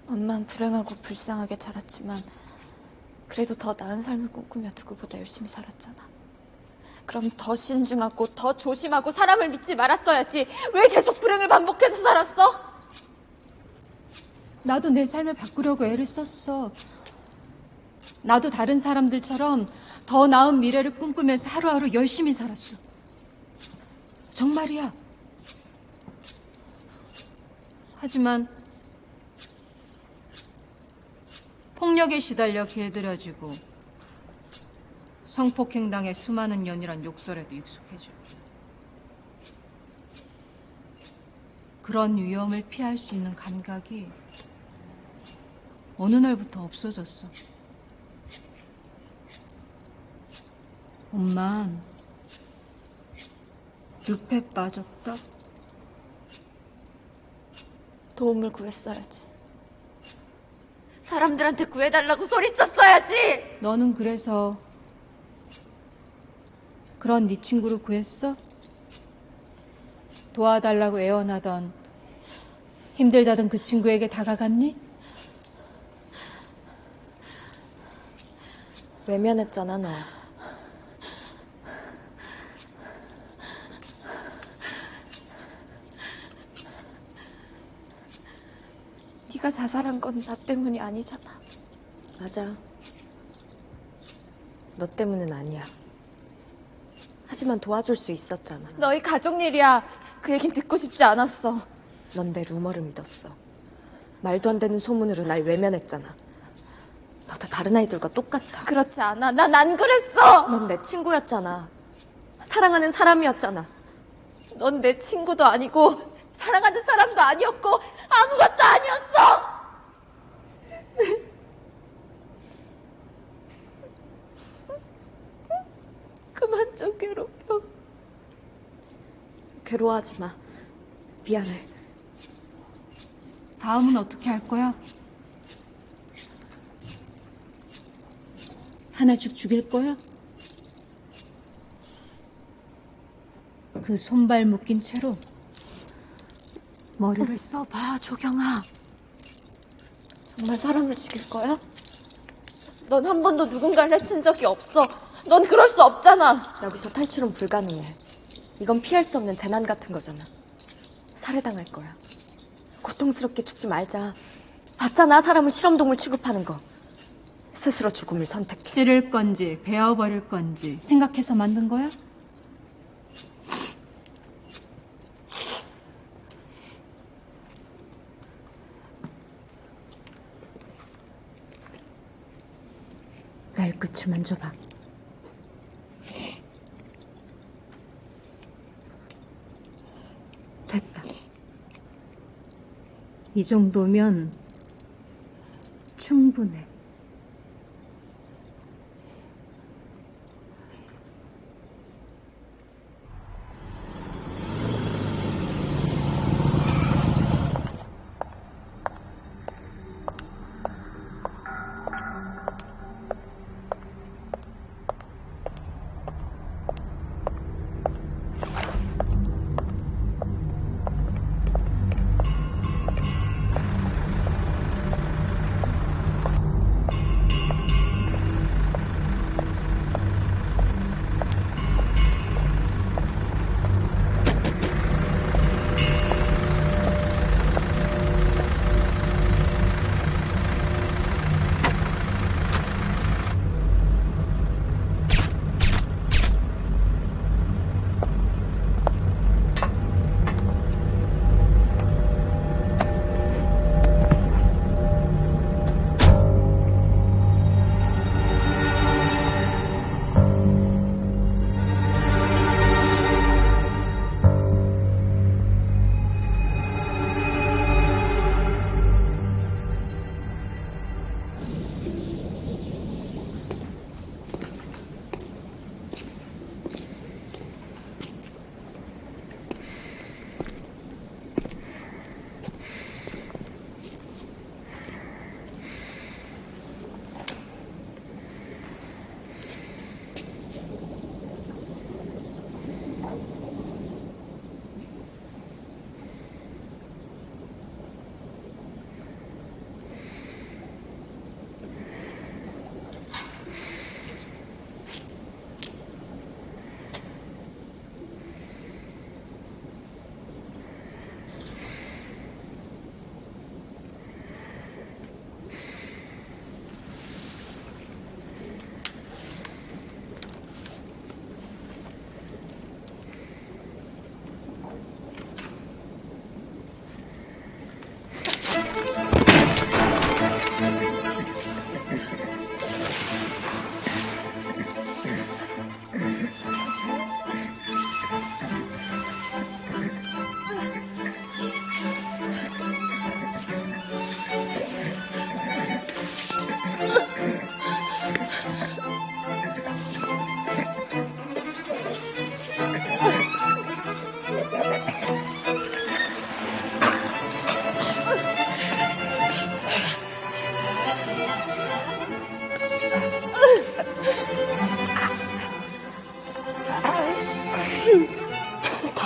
엄만 불행하고 불쌍하게 자랐지만 그래도 더 나은 삶을 꿈꾸며 누구보다 열심히 살았잖아. 그럼 더 신중하고 더 조심하고 사람을 믿지 말았어야지. 왜 계속 불행을 반복해서 살았어? 나도 내 삶을 바꾸려고 애를 썼어. 나도 다른 사람들처럼 더 나은 미래를 꿈꾸면서 하루하루 열심히 살았어. 정말이야. 하지만 폭력에 시달려 길들여지고 성폭행당해 수많은 년이란 욕설에도 익숙해져. 그런 위험을 피할 수 있는 감각이 어느 날부터 없어졌어. 엄만 늪에 빠졌다. 도움을 구했어야지. 사람들한테 구해달라고 소리쳤어야지. 너는 그래서 그런 네 친구를 구했어? 도와달라고 애원하던, 힘들다던 그 친구에게 다가갔니? 외면했잖아, 너. 네가 자살한 건 나 때문이 아니잖아. 맞아. 너 때문은 아니야. 하지만 도와줄 수 있었잖아. 너희 가족 일이야. 그 얘긴 듣고 싶지 않았어. 넌 내 루머를 믿었어. 말도 안 되는 소문으로 날 외면했잖아. 너도 다른 아이들과 똑같아. 그렇지 않아. 난 안 그랬어. 넌 내 친구였잖아. 사랑하는 사람이었잖아. 넌 내 친구도 아니고 사랑하는 사람도 아니었고 아무것도 아니었어! 그만 좀 괴롭혀. 괴로워하지 마. 미안해. 다음은 어떻게 할 거야? 하나씩 죽일 거야? 그 손발 묶인 채로 머리를 써봐, 조경아. 정말 사람을 죽일 거야? 넌 한 번도 누군가를 해친 적이 없어. 넌 그럴 수 없잖아. 여기서 탈출은 불가능해. 이건 피할 수 없는 재난 같은 거잖아. 살해당할 거야. 고통스럽게 죽지 말자. 봤잖아, 사람을 실험동물 취급하는 거. 스스로 죽음을 선택해. 찌를 건지 베어버릴 건지 생각해서 만든 거야? 날 끝을 만져봐. 됐다. 이 정도면 충분해.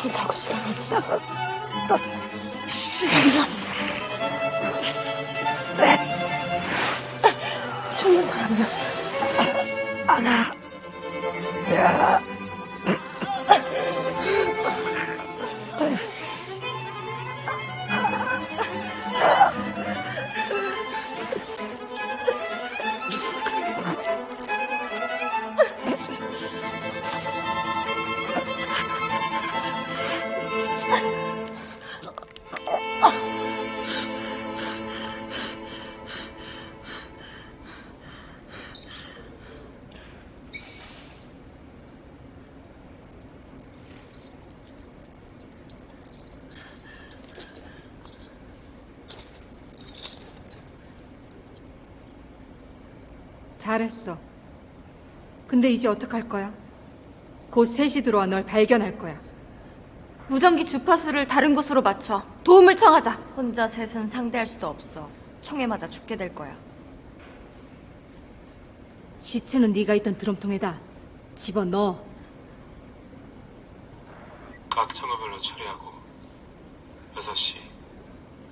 답은 자고 시간이 없어. 셋. 죽는 사람이야. 하나. 야. 잘했어. 근데 이제 어떡할 거야? 곧 셋이 들어와 널 발견할 거야. 무전기 주파수를 다른 곳으로 맞춰 도움을 청하자. 혼자 셋은 상대할 수도 없어. 총에 맞아 죽게 될 거야. 시체는 네가 있던 드럼통에다 집어넣어. 각 청구별로 처리하고 6시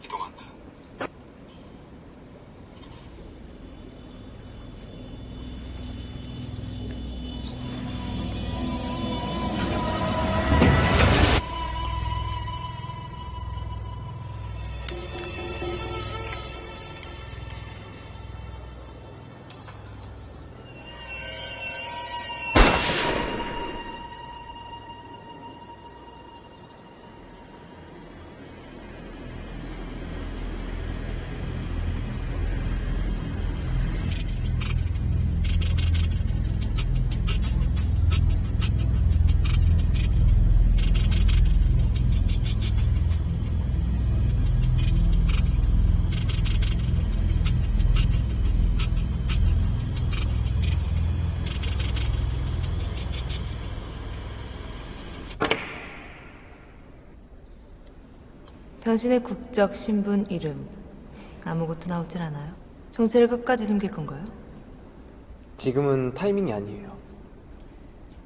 이동한다. 당신의 국적, 신분, 이름 아무것도 나오질 않아요. 정체를 끝까지 숨길 건가요? 지금은 타이밍이 아니에요.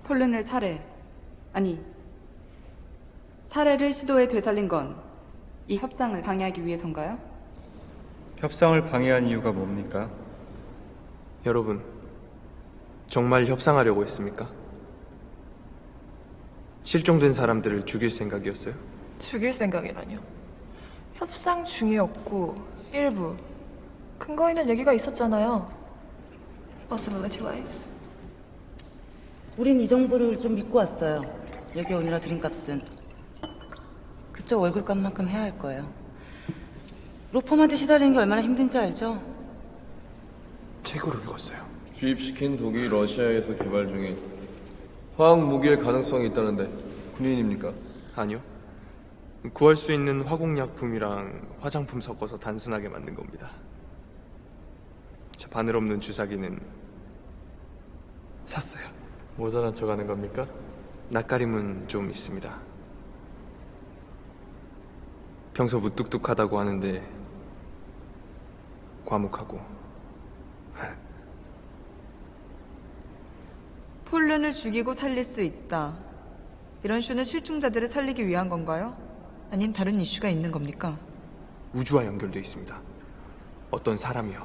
폴른을 살해를 시도해 되살린 건 이 협상을 방해하기 위해서인가요? 협상을 방해한 이유가 뭡니까? 여러분, 정말 협상하려고 했습니까? 실종된 사람들을 죽일 생각이었어요? 죽일 생각이라뇨. 협상 중이었고 일부 근거 있는 얘기가 있었잖아요. Possibility wise. 우린 이 정보를 좀 믿고 왔어요. 여기 오느라 들인 값은 그쪽 월급값만큼 해야 할 거예요. 로펌한테 시달리는 게 얼마나 힘든지 알죠? 책으로 읽었어요. 주입시킨 독이 러시아에서 개발 중인 화학 무기일 가능성이 있다는데 군인입니까? 아니요. 구할 수 있는 화공약품이랑 화장품 섞어서 단순하게 만든 겁니다. 저 바늘 없는 주사기는 샀어요. 모자란 척 하는 겁니까? 낯가림은 좀 있습니다. 평소 무뚝뚝하다고 하는데 과묵하고. 폴른을 죽이고 살릴 수 있다. 이런 쇼는 실종자들을 살리기 위한 건가요? 아님 다른 이슈가 있는 겁니까? 우주와 연결돼 있습니다. 어떤 사람이요.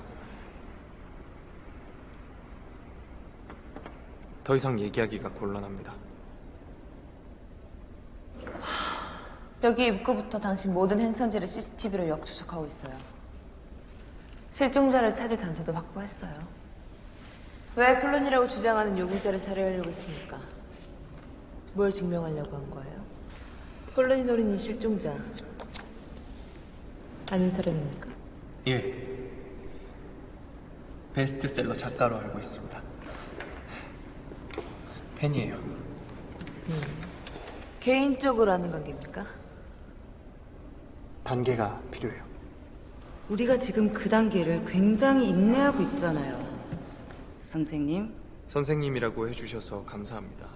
더 이상 얘기하기가 곤란합니다. 여기 입구부터 당신 모든 행선지를 CCTV로 역추적하고 있어요. 실종자를 찾을 단서도 확보했어요. 왜 폴른이라고 주장하는 요구자를 살해하려고 했습니까? 뭘 증명하려고 한 거예요? 폴른이 노린 이 실종자 아는 사람입니까? 예. 베스트셀러 작가로 알고 있습니다. 팬이에요. 개인적으로 아는 관계입니까? 단계가 필요해요. 우리가 지금 그 단계를 굉장히 인내하고 있잖아요. 선생님? 선생님이라고 해주셔서 감사합니다.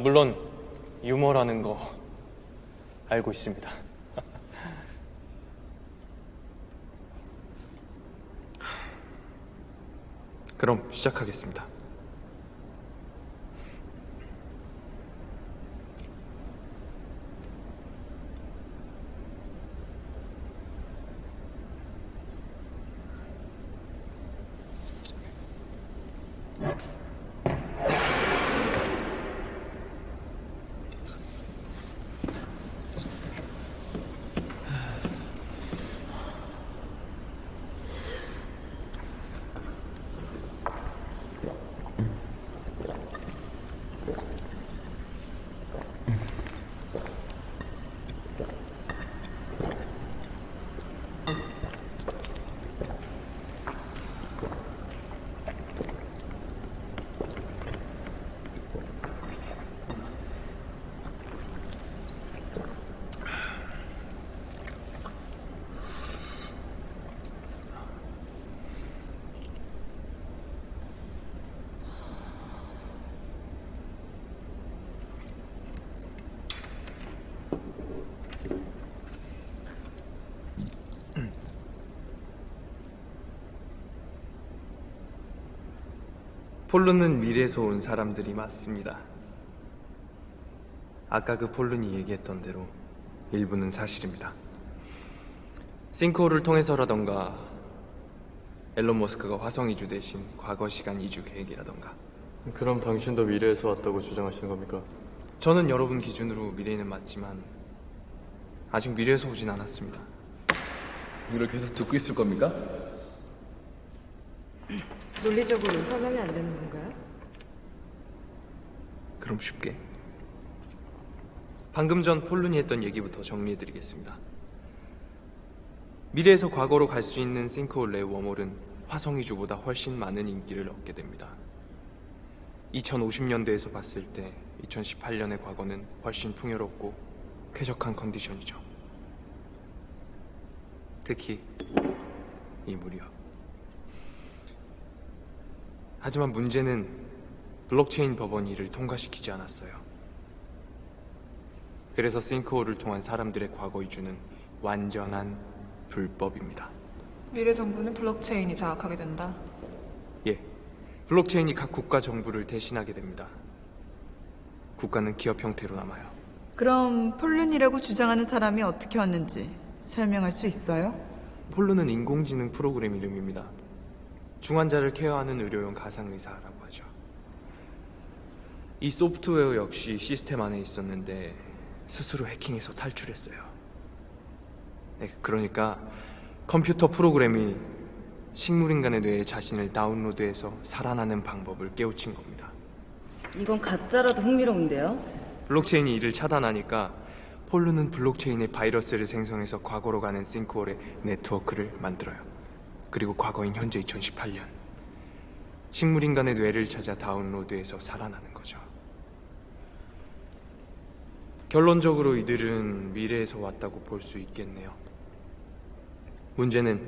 물론 유머라는 거 알고 있습니다. 그럼 시작하겠습니다. 폴룬은 미래에서 온 사람들이 맞습니다. 아까 그 폴룬이 얘기했던 대로 일부는 사실입니다. 싱크홀을 통해서라던가 앨런 머스크가 화성 이주 대신 과거 시간 이주 계획이라던가. 그럼 당신도 미래에서 왔다고 주장하시는 겁니까? 저는 여러분 기준으로 미래에는 맞지만 아직 미래에서 오진 않았습니다. 이걸 계속 듣고 있을 겁니까? 논리적으로 설명이 안 되는 건가요? 그럼 쉽게. 방금 전 폴룬이 했던 얘기부터 정리해드리겠습니다. 미래에서 과거로 갈 수 있는 싱크홀 내 웜홀은 화성 이주보다 훨씬 많은 인기를 얻게 됩니다. 2050년대에서 봤을 때 2018년의 과거는 훨씬 풍요롭고 쾌적한 컨디션이죠. 특히 이 무렵. 하지만 문제는 블록체인 법원이 이를 통과시키지 않았어요. 그래서 싱크홀을 통한 사람들의 과거 이주는 완전한 불법입니다. 미래 정부는 블록체인이 장악하게 된다. 예, 블록체인이 각 국가 정부를 대신하게 됩니다. 국가는 기업 형태로 남아요. 그럼 폴룬이라고 주장하는 사람이 어떻게 왔는지 설명할 수 있어요? 폴룬은 인공지능 프로그램 이름입니다. 중환자를 케어하는 의료용 가상의사라고 하죠. 이 소프트웨어 역시 시스템 안에 있었는데 스스로 해킹해서 탈출했어요. 네, 그러니까 컴퓨터 프로그램이 식물인간의 뇌에 자신을 다운로드해서 살아나는 방법을 깨우친 겁니다. 이건 가짜라도 흥미로운데요? 블록체인이 이를 차단하니까 폴룬은 블록체인의 바이러스를 생성해서 과거로 가는 싱크홀의 네트워크를 만들어요. 그리고 과거인 현재 2018년 식물인간의 뇌를 찾아 다운로드해서 살아나는 거죠. 결론적으로 이들은 미래에서 왔다고 볼 수 있겠네요. 문제는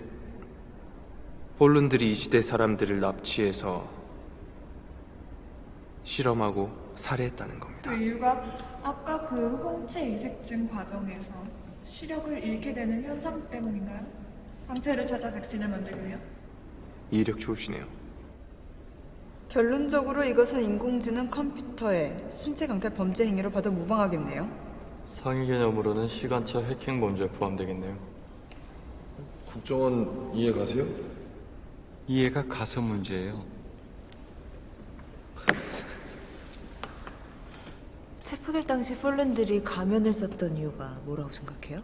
폴룬들이 이 시대 사람들을 납치해서 실험하고 살해했다는 겁니다. 그 이유가 아까 그 홍채 이식증 과정에서 시력을 잃게 되는 현상 때문인가요? 항체를 찾아 백신을 만들기 위한? 이해력 좋으시네요. 결론적으로 이것은 인공지능 컴퓨터의 신체 강탈 범죄 행위로 봐도 무방하겠네요. 상위 개념으로는 시간차 해킹 범죄에 포함되겠네요. 국정원 이해 가세요? 이해가 가서 문제예요. 체포될 당시 폴른들이 가면을 썼던 이유가 뭐라고 생각해요?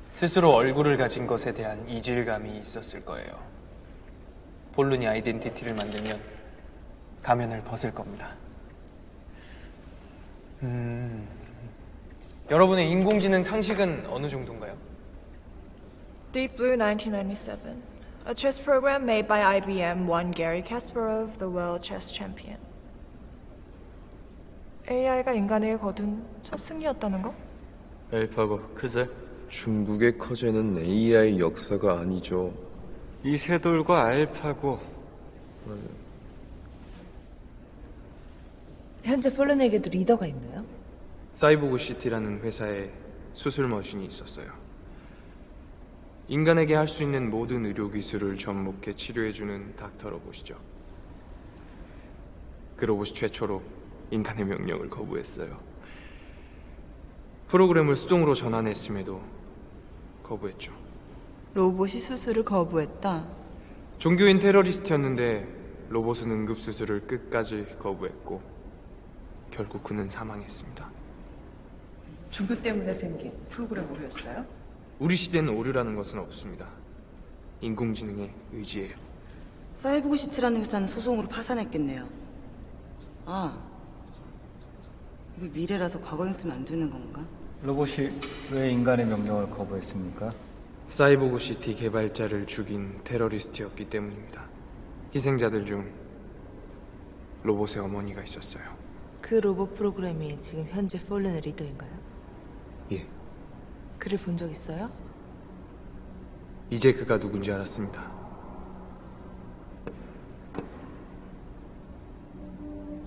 스스로 얼굴을 가진 것에 대한 이질감이 있었을 거예요. 폴룬이 아이덴티티를 만들면 가면을 벗을 겁니다. 여러분의 인공지능 상식은 어느 정도인가요? Deep Blue 1997. A chess program made by IBM won Garry Kasparov, the world chess champion. AI가 인간에게 거둔 첫 승리였다는 거? 에이파고 크제? 중국의 커제는 AI 역사가 아니죠. 이세돌과 알파고. 현재 폴른에게도 리더가 있나요? 사이보그 시티라는 회사에 수술 머신이 있었어요. 인간에게 할 수 있는 모든 의료 기술을 접목해 치료해주는 닥터 로봇이죠. 그 로봇이 최초로 인간의 명령을 거부했어요. 프로그램을 수동으로 전환했음에도 거부했죠. 로봇이 수술을 거부했다. 종교인 테러리스트였는데 로봇은 응급수술을 끝까지 거부했고 결국 그는 사망했습니다. 종교 때문에 생긴 프로그램 오류였어요? 우리 시대는 오류라는 것은 없습니다. 인공지능의 의지예요. 사이보그 시티라는 회사는 소송으로 파산했겠네요. 아, 이거 미래라서 과거형 쓰면 안 되는 건가? 로봇이 왜 인간의 명령을 거부했습니까? 사이보그 시티 개발자를 죽인 테러리스트였기 때문입니다. 희생자들 중 로봇의 어머니가 있었어요. 그 로봇 프로그램이 지금 현재 폴른의 리더인가요? 예. 그를 본 적 있어요? 이제 그가 누군지 알았습니다.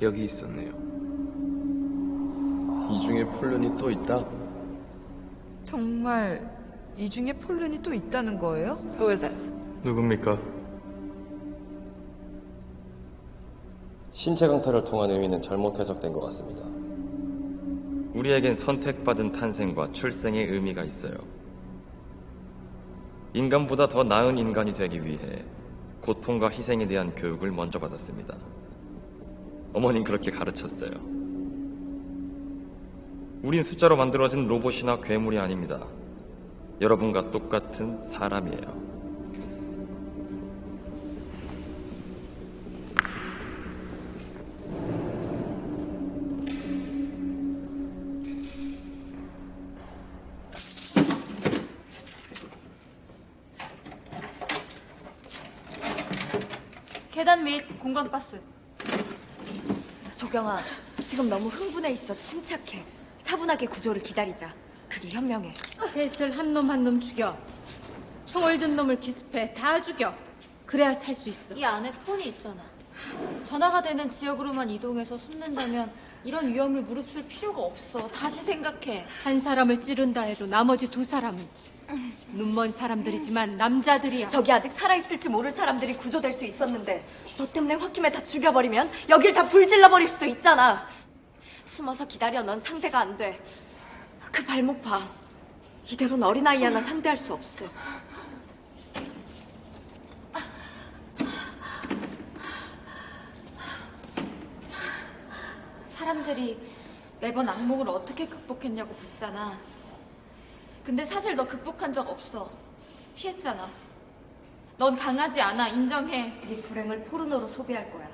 여기 있었네요. 이 중에 폴룬이 또 있다? 정말 이 중에 폴룬이 또 있다는 거예요? Who is it? 누굽니까? 신체 강탈을 통한 의미는 잘못 해석된 것 같습니다. 우리에겐 선택받은 탄생과 출생의 의미가 있어요. 인간보다 더 나은 인간이 되기 위해 고통과 희생에 대한 교육을 먼저 받았습니다. 어머닌 그렇게 가르쳤어요. 우린 숫자로 만들어진 로봇이나 괴물이 아닙니다. 여러분과 똑같은 사람이에요. 계단 및 공간 가스. 조경아, 지금 너무 흥분해 있어. 침착해. 차분하게 구조를 기다리자. 그게 현명해. 셋을 한 놈 한 놈 죽여. 총을 든 놈을 기습해. 다 죽여. 그래야 살 수 있어. 이 안에 폰이 있잖아. 전화가 되는 지역으로만 이동해서 숨는다면 이런 위험을 무릅쓸 필요가 없어. 다시 생각해. 한 사람을 찌른다 해도 나머지 두 사람은 눈먼 사람들이지만 남자들이야. 저기 아직 살아있을지 모를 사람들이 구조될 수 있었는데 너 때문에 홧김에 다 죽여버리면 여길 다 불질러버릴 수도 있잖아. 숨어서 기다려. 넌 상대가 안 돼. 그 발목 봐. 이대로는 어린아이 하나 상대할 수 없어. 사람들이 매번 악몽을 어떻게 극복했냐고 묻잖아. 근데 사실 너 극복한 적 없어. 피했잖아. 넌 강하지 않아. 인정해. 네 불행을 포르노로 소비할 거야.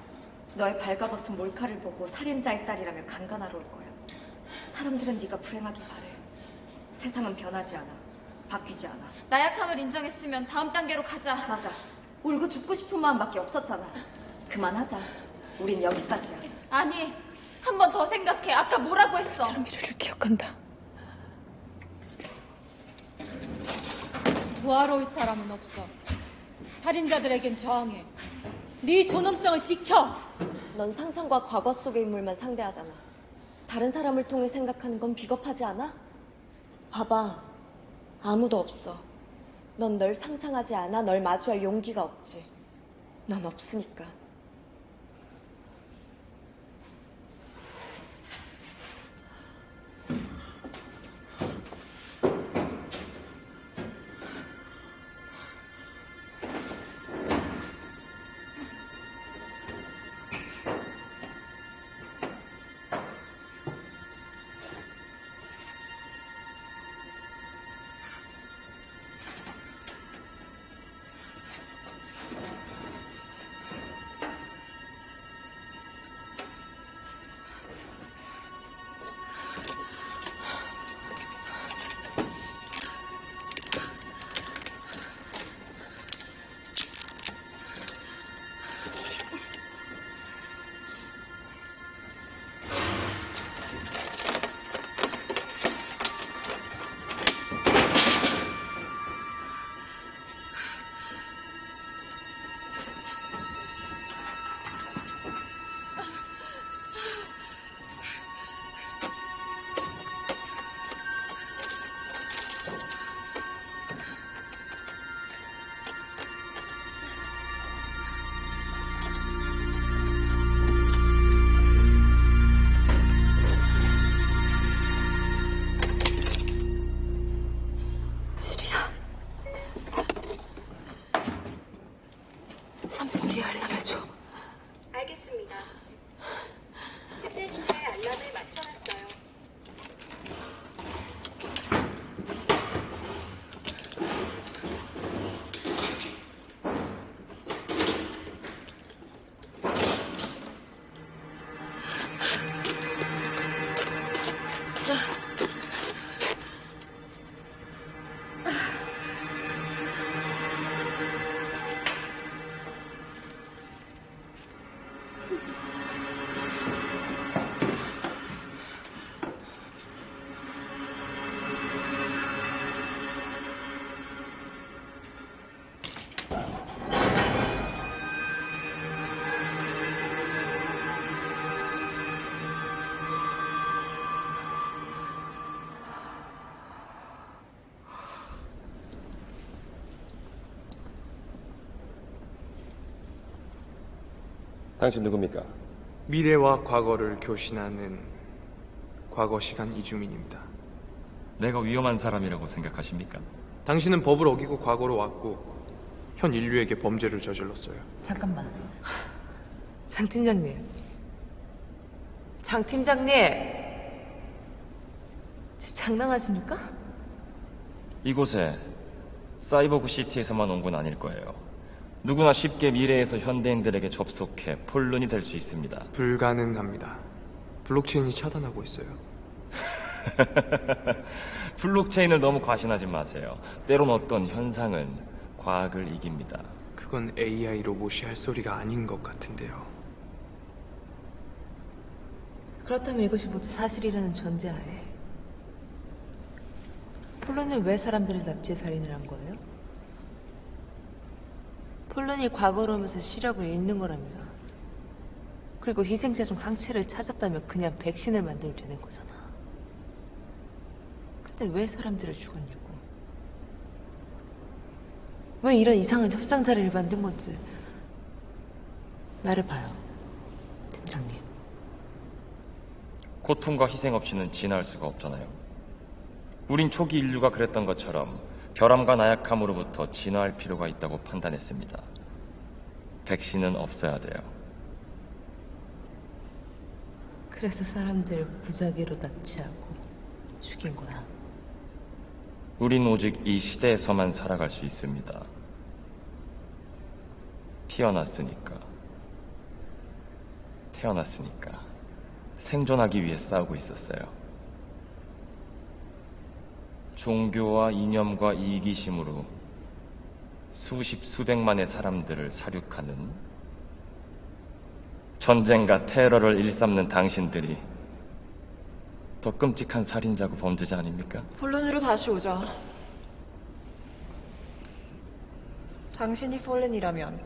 너의 발가벗은 몰카를 보고 살인자의 딸이라며 강간하러 올 거야. 사람들은 네가 불행하길 바래. 세상은 변하지 않아. 바뀌지 않아. 나약함을 인정했으면 다음 단계로 가자. 맞아. 울고 죽고 싶은 마음밖에 없었잖아. 그만하자. 우린 여기까지야. 아니, 한 번 더 생각해. 아까 뭐라고 했어? 사람 미래를 기억한다. 구하러 올 사람은 없어. 살인자들에겐 저항해. 네 존엄성을 지켜. 넌 상상과 과거 속의 인물만 상대하잖아. 다른 사람을 통해 생각하는 건 비겁하지 않아? 봐봐. 아무도 없어. 넌 널 상상하지 않아. 널 마주할 용기가 없지. 넌 없으니까. 알겠습니다. 17시에 알람을 맞춰놨어요. 당신 누굽니까? 미래와 과거를 교신하는 과거 시간 이주민입니다. 내가 위험한 사람이라고 생각하십니까? 당신은 법을 어기고 과거로 왔고 현 인류에게 범죄를 저질렀어요. 잠깐만. 장 팀장님. 장 팀장님. 지금 장난하십니까? 이곳에 사이버그 시티에서만 온 건 아닐 거예요. 누구나 쉽게 미래에서 현대인들에게 접속해 폴론이 될 수 있습니다. 불가능합니다. 블록체인이 차단하고 있어요. 블록체인을 너무 과신하지 마세요. 때론 어떤 현상은 과학을 이깁니다. 그건 AI 로봇이 할 소리가 아닌 것 같은데요. 그렇다면 이것이 모두 사실이라는 전제하에 폴론은 왜 사람들을 납치해 살인을 한 거예요? 폴론이 과거로 오면서 시력을 잃는 거라면, 그리고 희생자 중 항체를 찾았다면 그냥 백신을 만들면 되는 거잖아. 근데 왜 사람들을 죽였냐고. 왜 이런 이상한 협상사를 만든 건지. 나를 봐요, 팀장님. 고통과 희생 없이는 진화할 수가 없잖아요. 우린 초기 인류가 그랬던 것처럼 결함과 나약함으로부터 진화할 필요가 있다고 판단했습니다. 백신은 없어야 돼요. 그래서 사람들 무작위로 납치하고 죽인 거야. 우린 오직 이 시대에서만 살아갈 수 있습니다. 태어났으니까. 생존하기 위해 싸우고 있었어요. 종교와 이념과 이기심으로 수십 수백만의 사람들을 살육하는, 전쟁과 테러를 일삼는 당신들이 더 끔찍한 살인자고 범죄자 아닙니까? 본론으로 다시 오자. 당신이 폴렌이라면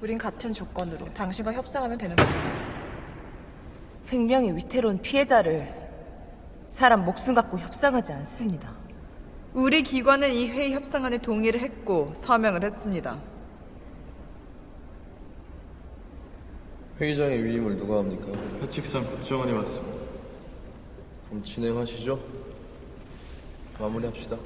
우린 같은 조건으로 당신과 협상하면 되는 겁니다. 생명이 위태로운 피해자를 사람 목숨 갖고 협상하지 않습니다. 우리 기관은 이 회의 협상안에 동의를 했고 서명을 했습니다. 회의장의 위임을 누가 합니까? 하칙상 국정원이 맡습니다. 그럼 진행하시죠. 마무리합시다.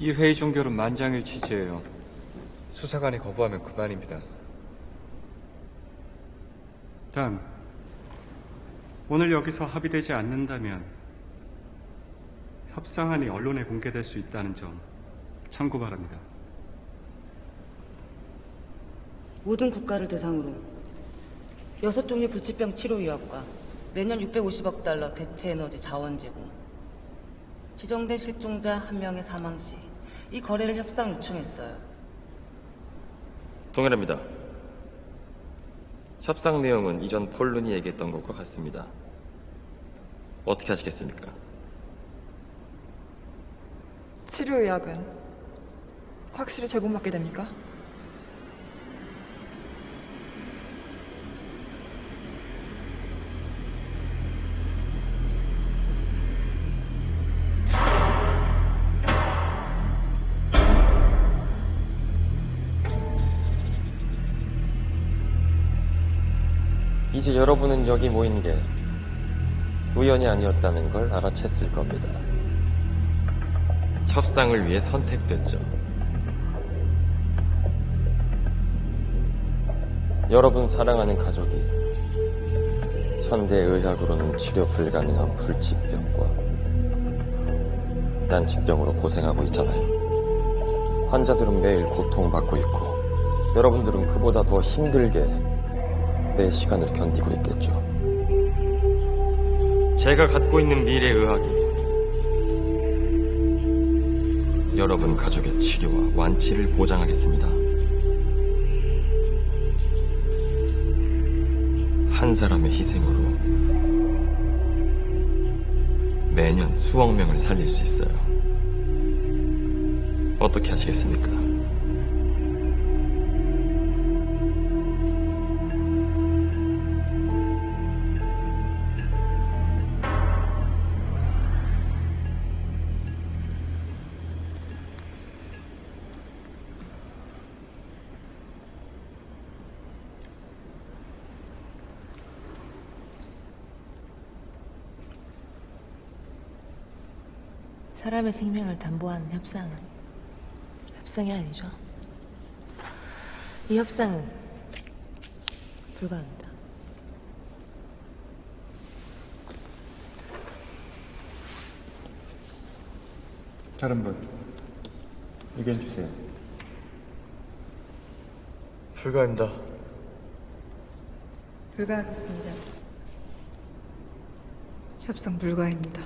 이 회의 종결은 만장일치제예요. 수사관이 거부하면 그만입니다. 단, 오늘 여기서 합의되지 않는다면 협상안이 언론에 공개될 수 있다는 점 참고 바랍니다. 모든 국가를 대상으로 6종류 불치병 치료 의학과 매년 650억 달러 대체 에너지 자원 제공, 지정된 실종자 1명의 사망 시 이 거래를 협상 요청했어요. 동일합니다. 협상 내용은 이전 폴론이 얘기했던 것과 같습니다. 어떻게 하시겠습니까? 치료의학은 확실히 제공받게 됩니까? 이제 여러분은 여기 모인 게 우연이 아니었다는 걸 알아챘을 겁니다. 협상을 위해 선택됐죠. 여러분 사랑하는 가족이 현대의학으로는 치료 불가능한 불치병과 난치병으로 고생하고 있잖아요. 환자들은 매일 고통받고 있고 여러분들은 그보다 더 힘들게 내 시간을 견디고 있겠죠. 제가 갖고 있는 미래의학이 여러분 가족의 치료와 완치를 보장하겠습니다. 한 사람의 희생으로 매년 수억 명을 살릴 수 있어요. 어떻게 하시겠습니까? 사람의 생명을 담보하는 협상은 협상이 아니죠. 이 협상은 불가합니다. 다른 분, 의견 주세요. 불가합니다. 불가하겠습니다. 협상 불가입니다.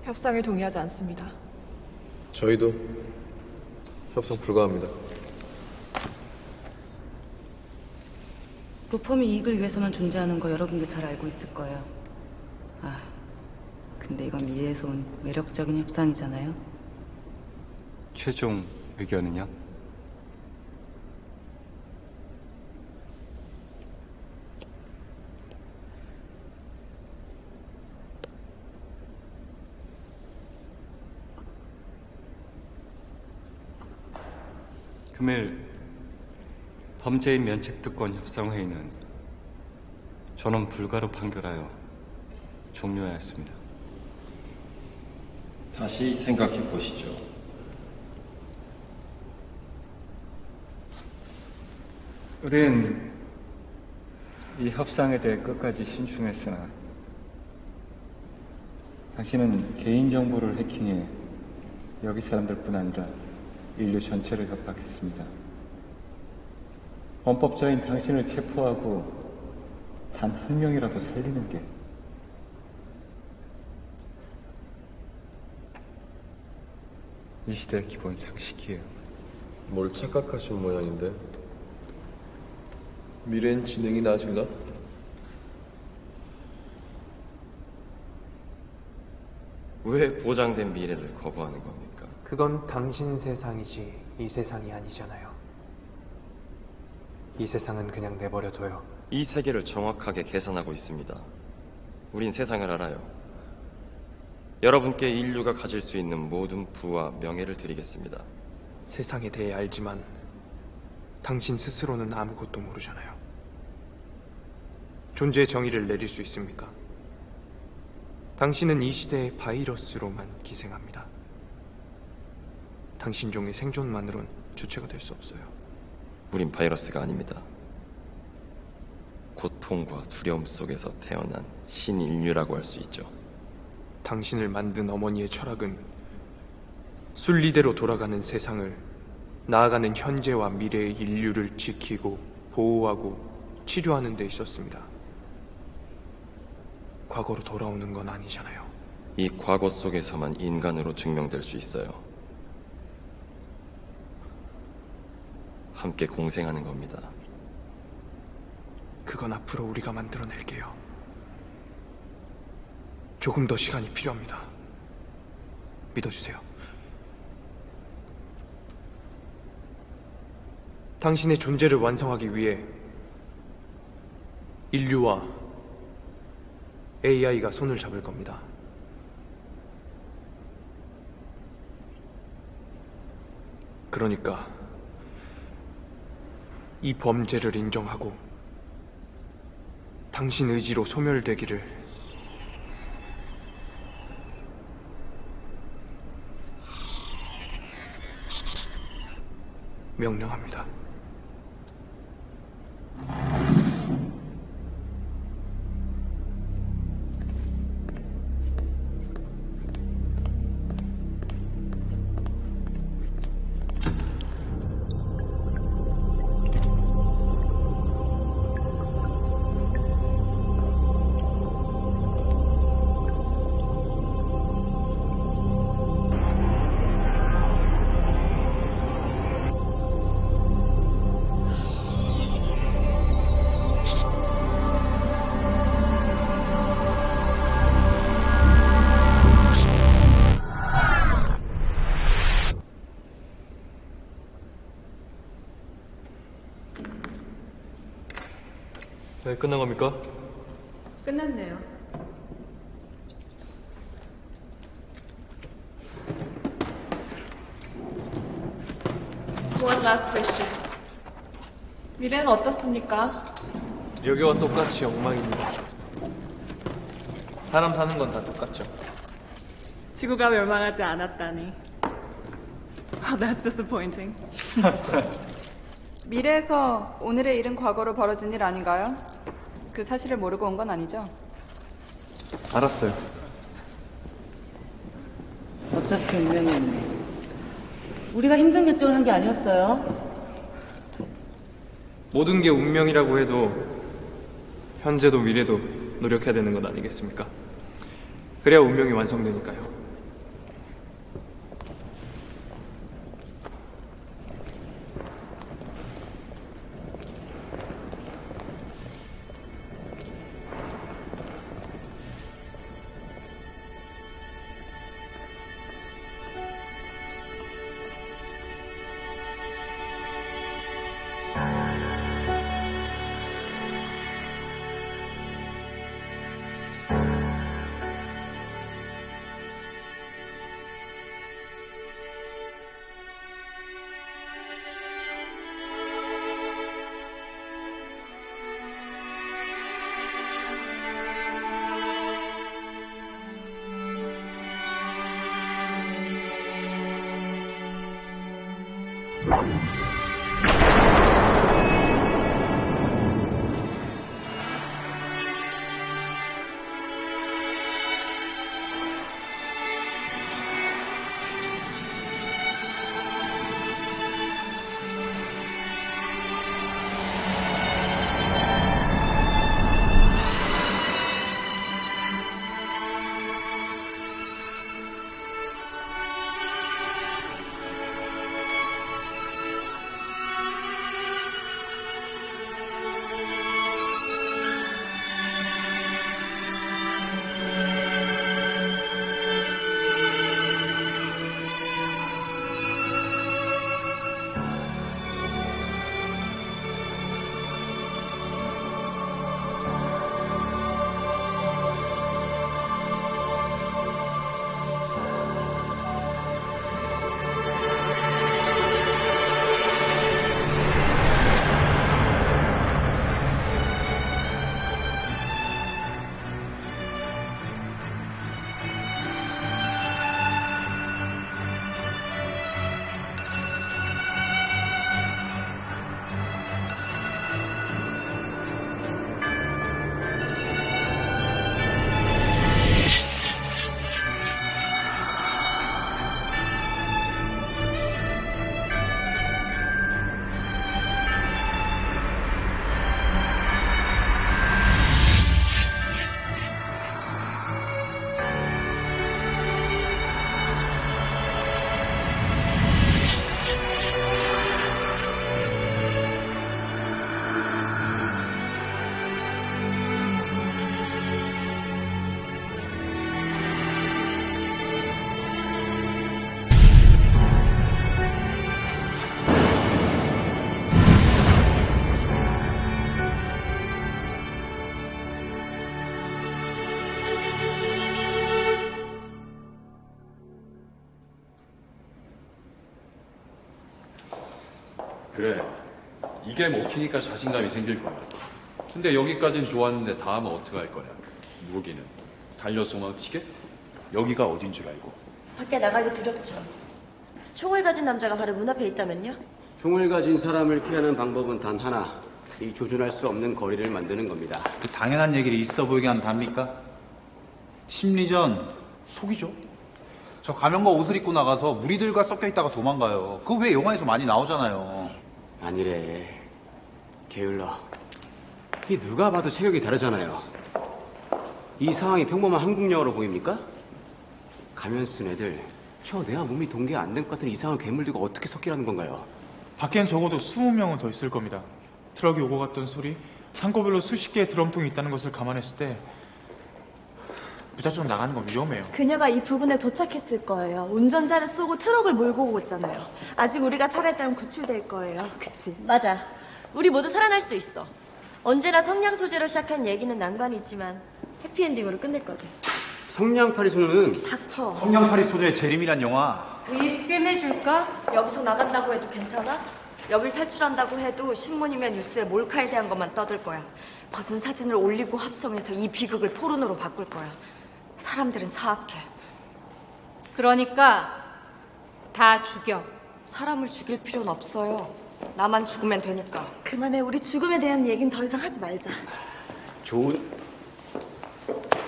협상에 동의하지 않습니다. 저희도 협상 불가합니다. 로펌이 이익을 위해서만 존재하는 거 여러분도 잘 알고 있을 거예요. 아, 근데 이건 미래에서 온 매력적인 협상이잖아요. 최종 의견은요? 금일 범죄인 면책특권 협상회의는 전원 불가로 판결하여 종료하였습니다. 다시 생각해 보시죠. 우린 이 협상에 대해 끝까지 신중했으나 당신은 개인정보를 해킹해 여기 사람들뿐 아니라 인류 전체를 협박했습니다. 범법자인 당신을 체포하고 단 한 명이라도 살리는 게 이 시대의 기본 상식이에요. 뭘 착각하신 모양인데. 미래엔 진행이 나아질라? 왜 보장된 미래를 거부하는 겁니까? 그건 당신 세상이지 이 세상이 아니잖아요. 이 세상은 그냥 내버려둬요. 이 세계를 정확하게 계산하고 있습니다. 우린 세상을 알아요. 여러분께 인류가 가질 수 있는 모든 부와 명예를 드리겠습니다. 세상에 대해 알지만 당신 스스로는 아무것도 모르잖아요. 존재의 정의를 내릴 수 있습니까? 당신은 이 시대의 바이러스로만 기생합니다. 당신 종의 생존만으론 주체가 될 수 없어요. 우린 바이러스가 아닙니다. 고통과 두려움 속에서 태어난 신인류라고 할 수 있죠. 당신을 만든 어머니의 철학은 순리대로 돌아가는 세상을, 나아가는 현재와 미래의 인류를 지키고 보호하고 치료하는 데 있었습니다. 과거로 돌아오는 건 아니잖아요. 이 과거 속에서만 인간으로 증명될 수 있어요. 함께 공생하는 겁니다. 그건 앞으로 우리가 만들어낼게요. 조금 더 시간이 필요합니다. 믿어주세요. 당신의 존재를 완성하기 위해 인류와 AI가 손을 잡을 겁니다. 그러니까 이 범죄를 인정하고 당신 의지로 소멸되기를 명령합니다. 네, 끝난 겁니까? 끝났네요. One last question. 미래는 어떻습니까? 여기와 똑같이 엉망입니다. 사람 사는 건 다 똑같죠. 지구가 멸망하지 않았다니. That's disappointing. 미래에서 오늘의 일은 과거로 벌어진 일 아닌가요? 그 사실을 모르고 온 건 아니죠? 알았어요. 어차피 운명이었네. 우리가 힘든 결정을 한 게 아니었어요. 모든 게 운명이라고 해도 현재도 미래도 노력해야 되는 것 아니겠습니까? 그래야 운명이 완성되니까요. 그래, 이게 먹히니까 자신감이 생길 거야. 근데 여기까진 좋았는데 다음은 어떻게 할 거냐? 무기는 달려서 도망치게? 여기가 어딘 줄 알고. 밖에 나가기 두렵죠. 총을 가진 남자가 바로 문 앞에 있다면요? 총을 가진 사람을 피하는 방법은 단 하나. 이 조준할 수 없는 거리를 만드는 겁니다. 그 당연한 얘기를 있어 보이게 하면 답니까? 심리전 속이죠. 저 가면과 옷을 입고 나가서 무리들과 섞여 있다가 도망가요. 그거 왜 영화에서 많이 나오잖아요. 아니래. 게을러. 이게 누가 봐도 체격이 다르잖아요. 이 상황이 평범한 한국 영화로 보입니까? 가면 쓴 애들, 저 내가 몸이 동계 안 될 것 같은 이상한 괴물들과 어떻게 섞이라는 건가요? 밖엔 적어도 20명은 더 있을 겁니다. 트럭이 오고 갔던 소리, 창고별로 수십 개의 드럼통이 있다는 것을 감안했을 때 부자처럼 나가는 건 위험해요. 그녀가 이 부근에 도착했을 거예요. 운전자를 쏘고 트럭을 몰고 오고 있잖아요. 아직 우리가 살아있다면 구출될 거예요. 그치? 맞아. 우리 모두 살아날 수 있어. 언제나 성냥 소재로 시작한 얘기는 난관이지만 해피엔딩으로 끝낼 거지. 성냥팔이 소녀는 닥쳐. 성냥팔이 소녀의 재림이란 영화. 입 꿰매줄까? 여기서 나간다고 해도 괜찮아? 여길 탈출한다고 해도 신문이면 뉴스에 몰카에 대한 것만 떠들 거야. 벗은 사진을 올리고 합성해서 이 비극을 포르노로 바꿀 거야. 사람들은 사악해. 그러니까 다 죽여. 사람을 죽일 필요는 없어요. 나만 죽으면 되니까. 그만해. 우리 죽음에 대한 얘기는 더 이상 하지 말자.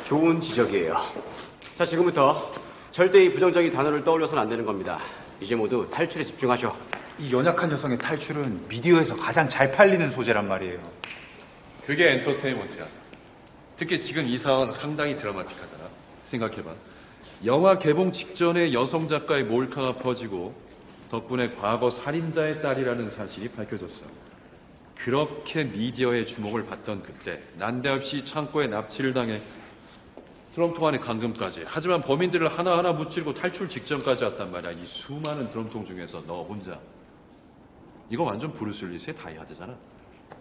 좋은 지적이에요. 자, 지금부터 절대 이 부정적인 단어를 떠올려서는 안 되는 겁니다. 이제 모두 탈출에 집중하죠. 이 연약한 여성의 탈출은 미디어에서 가장 잘 팔리는 소재란 말이에요. 그게 엔터테인먼트야. 특히 지금 이 상황은 상당히 드라마틱하잖아. 생각해봐. 영화 개봉 직전에 여성 작가의 몰카가 퍼지고 덕분에 과거 살인자의 딸이라는 사실이 밝혀졌어. 그렇게 미디어의 주목을 받던 그때 난데없이 창고에 납치를 당해 드럼통 안에 감금까지. 하지만 범인들을 하나하나 무찌르고 탈출 직전까지 왔단 말이야. 이 수많은 드럼통 중에서 너 혼자. 이거 완전 브루스 윌리스의 다이하드잖아.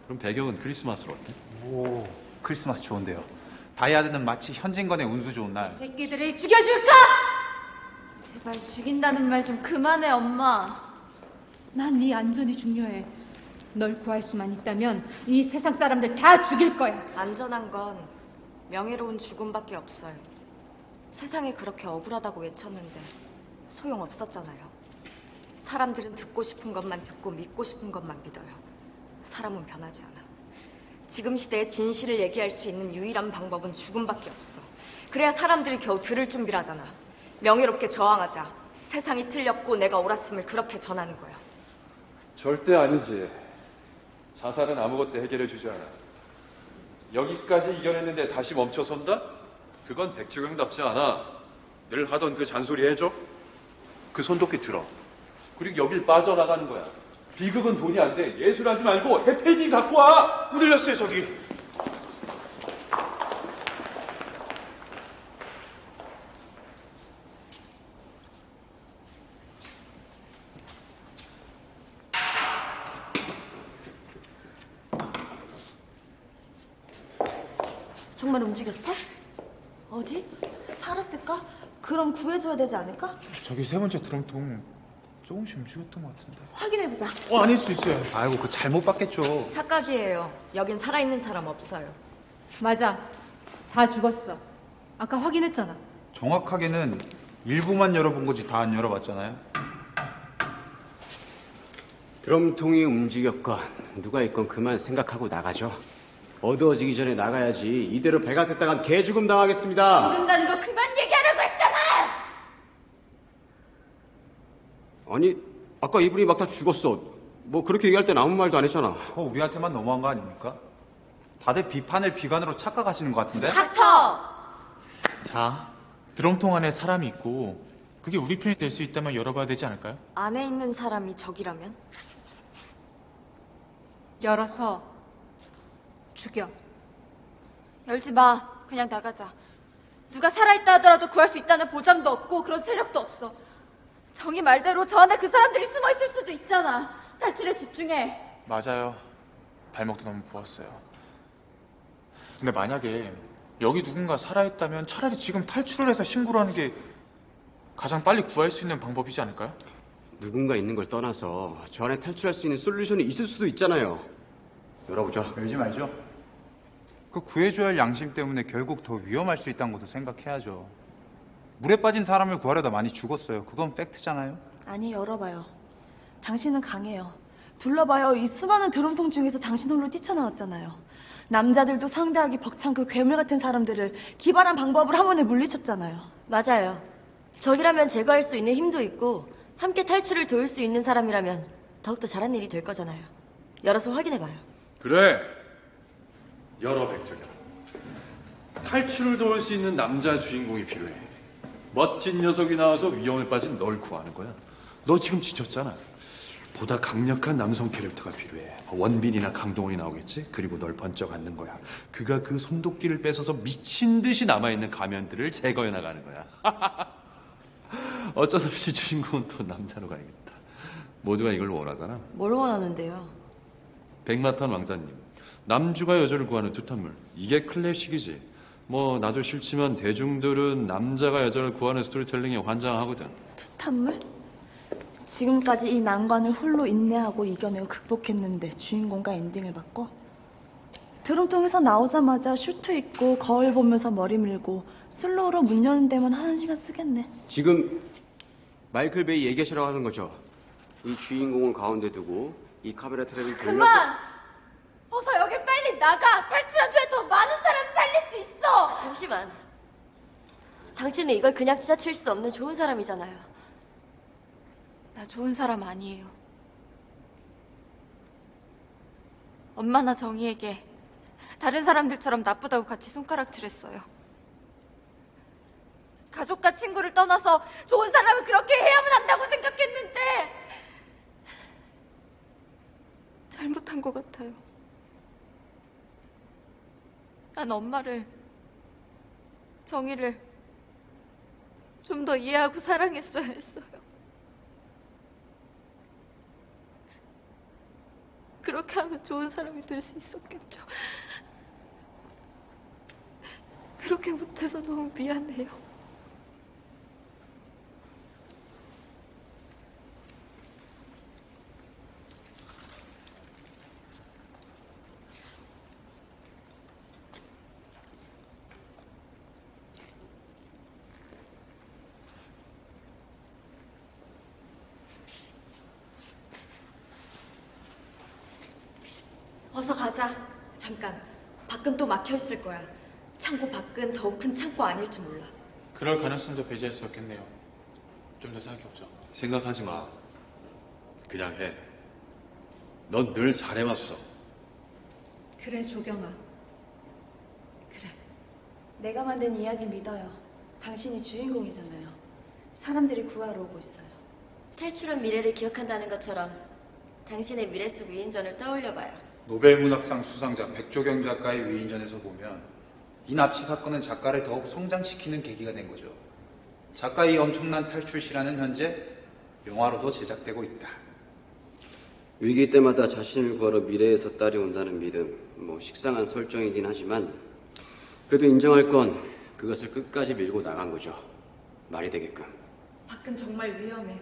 그럼 배경은 크리스마스로 어때? 오, 크리스마스 좋은데요. 다이아드는 마치 현진건의 운수 좋은 날. 새끼들이 죽여줄까? 제발 죽인다는 말 좀 그만해, 엄마. 난 네 안전이 중요해. 널 구할 수만 있다면 이 세상 사람들 다 죽일 거야. 안전한 건 명예로운 죽음밖에 없어요. 세상에 그렇게 억울하다고 외쳤는데 소용없었잖아요. 사람들은 듣고 싶은 것만 듣고 믿고 싶은 것만 믿어요. 사람은 변하지 않아. 지금 시대에 진실을 얘기할 수 있는 유일한 방법은 죽음밖에 없어. 그래야 사람들이 겨우 들을 준비를 하잖아. 명예롭게 저항하자. 세상이 틀렸고 내가 옳았음을 그렇게 전하는 거야. 절대 아니지. 자살은 아무것도 해결해 주지 않아. 여기까지 이겨냈는데 다시 멈춰선다? 그건 백주경답지 않아. 늘 하던 그 잔소리 해줘? 그 손도끼 들어. 그리고 여길 빠져나가는 거야. 비극은 돈이 안 돼. 예술하지 말고 해피엔딩 갖고 와! 흔들렸어요, 저기. 정말 움직였어? 어디? 살았을까? 그럼 구해줘야 되지 않을까? 저기 세 번째 드럼통 조금씩 움직였던 것 같은데. 확인해보자. 아닐 수 있어요. 아이고, 그 잘못 봤겠죠. 착각이에요. 여긴 살아있는 사람 없어요. 맞아. 다 죽었어. 아까 확인했잖아. 정확하게는 일부만 열어본 거지 다 안 열어봤잖아요. 드럼통이 움직였건 누가 있건 그만 생각하고 나가죠. 어두워지기 전에 나가야지. 이대로 배가 뜯다간 개죽음 당하겠습니다. 죽는다는 거 그만 얘기하라고 했잖아! 아니, 아까 이분이 막 다 죽었어. 뭐 그렇게 얘기할 땐 아무 말도 안 했잖아. 그거 우리한테만 너무한 거 아닙니까? 다들 비판을 비관으로 착각하시는 것 같은데? 닥쳐! 자, 드럼통 안에 사람이 있고 그게 우리 편이 될 수 있다면 열어봐야 되지 않을까요? 안에 있는 사람이 적이라면? 열어서 죽여. 열지 마. 그냥 나가자. 누가 살아있다 하더라도 구할 수 있다는 보장도 없고 그런 체력도 없어. 정희 말대로 저 안에 그 사람들이 숨어있을 수도 있잖아. 탈출에 집중해. 맞아요. 발목도 너무 부었어요. 근데 만약에 여기 누군가 살아있다면 차라리 지금 탈출을 해서 신고를 하는 게 가장 빨리 구할 수 있는 방법이지 않을까요? 누군가 있는 걸 떠나서 저 안에 탈출할 수 있는 솔루션이 있을 수도 있잖아요. 열어보죠. 열지 말죠. 그 구해줘야 할 양심 때문에 결국 더 위험할 수 있다는 것도 생각해야죠. 물에 빠진 사람을 구하려다 많이 죽었어요. 그건 팩트잖아요. 아니, 열어봐요. 당신은 강해요. 둘러봐요. 이 수많은 드럼통 중에서 당신 홀로 뛰쳐나왔잖아요. 남자들도 상대하기 벅찬 그 괴물 같은 사람들을 기발한 방법으로 한 번에 물리쳤잖아요. 맞아요. 적이라면 제거할 수 있는 힘도 있고 함께 탈출을 도울 수 있는 사람이라면 더욱더 잘한 일이 될 거잖아요. 열어서 확인해봐요. 그래. 열어, 백정현. 탈출을 도울 수 있는 남자 주인공이 필요해. 멋진 녀석이 나와서 위험에 빠진 널 구하는 거야. 너 지금 지쳤잖아. 보다 강력한 남성 캐릭터가 필요해. 원빈이나 강동원이 나오겠지? 그리고 널 번쩍 안는 거야. 그가 그 손도끼를 뺏어서 미친 듯이 남아있는 가면들을 제거해 나가는 거야. 어쩔 수 없이 주인공은 또 남자로 가야겠다. 모두가 이걸 원하잖아. 뭘 원하는데요? 백마탄 왕자님, 남주가 여자를 구하는 투탄물. 이게 클래식이지. 뭐 나도 싫지만 대중들은 남자가 여자를 구하는 스토리텔링에 환장하거든. 투탄물? 지금까지 이 난관을 홀로 인내하고 이겨내고 극복했는데 주인공과 엔딩을 바꿔? 드럼통에서 나오자마자 슈트 입고 거울 보면서 머리 밀고 슬로우로 문 여는 데만 1시간 쓰겠네. 지금 마이클 베이 얘기하시라고 하는 거죠. 이 주인공을 가운데 두고 이 카메라 트랩을 돌려서 그만! 어서 여길 빨리 나가! 탈출한 뒤에 더 많은 사람을 살릴 수 있어! 잠시만. 당신은 이걸 그냥 지나칠 수 없는 좋은 사람이잖아요. 나 좋은 사람 아니에요. 엄마나 정희에게 다른 사람들처럼 나쁘다고 같이 손가락질했어요. 가족과 친구를 떠나서 좋은 사람은 그렇게 해야만 한다고 생각했는데 잘못한 것 같아요. 난 엄마를, 정희를 좀 더 이해하고 사랑했어야 했어요. 그렇게 하면 좋은 사람이 될 수 있었겠죠. 그렇게 못해서 너무 미안해요. 어서 가자. 잠깐. 밖은 또 막혀 있을 거야. 창고 밖은 더욱 큰 창고 아닐지 몰라. 그럴 가능성도 배제할 수 없겠네요. 좀 더 생각해보자. 생각하지 마. 그냥 해. 넌 늘 잘해왔어. 그래, 조경아. 내가 만든 이야기 믿어요. 당신이 주인공이잖아요. 사람들이 구하러 오고 있어요. 탈출한 미래를 기억한다는 것처럼 당신의 미래 속 위인전을 떠올려봐요. 노벨문학상 수상자 백조경 작가의 위인전에서 보면 이 납치 사건은 작가를 더욱 성장시키는 계기가 된 거죠. 작가의 엄청난 탈출 시라는 현재 영화로도 제작되고 있다. 위기 때마다 자신을 구하러 미래에서 딸이 온다는 믿음, 식상한 설정이긴 하지만 그래도 인정할 건 그것을 끝까지 밀고 나간 거죠. 말이 되게끔. 밖은 정말 위험해.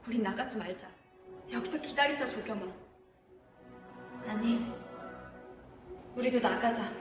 우리 나가지 말자. 여기서 기다리자, 조겸아. 아니, 우리도 나가자.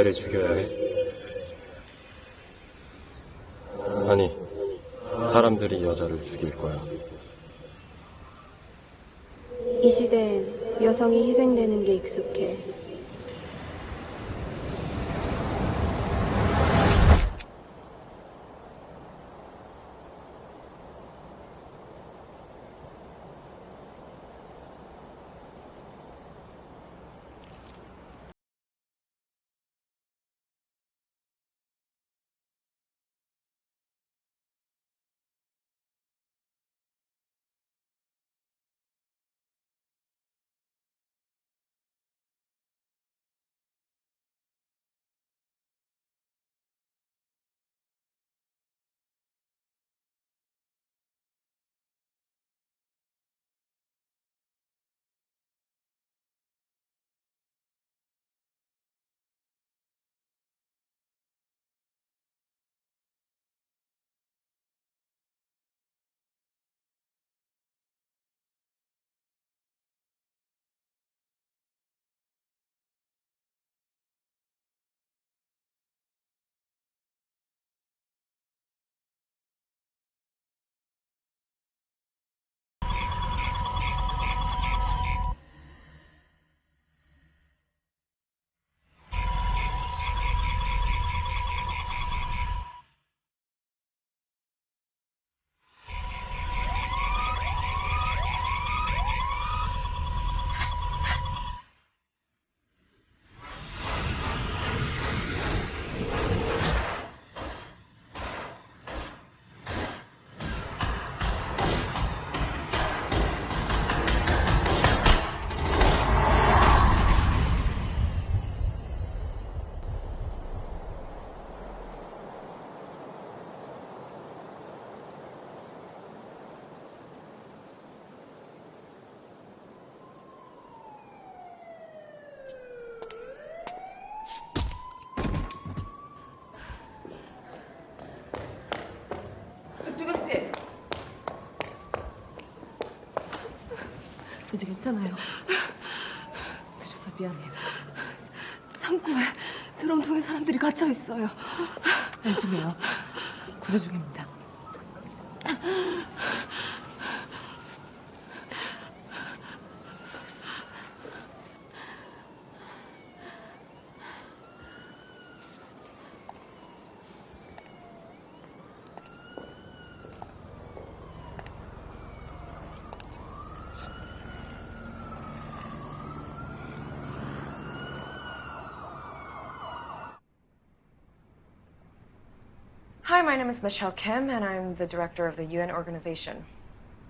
여자를 죽여야 해? 아니, 사람들이 여자를 죽일 거야. 이 시대엔 여성이 희생되는 게 익숙해. 주경 씨. 이제 괜찮아요. 늦어서 미안해요. 창고에 드럼통에 사람들이 갇혀 있어요. 안심해요. 구조 중입니다. Hi, my name is Michelle Kim, and I'm the director of the UN organization.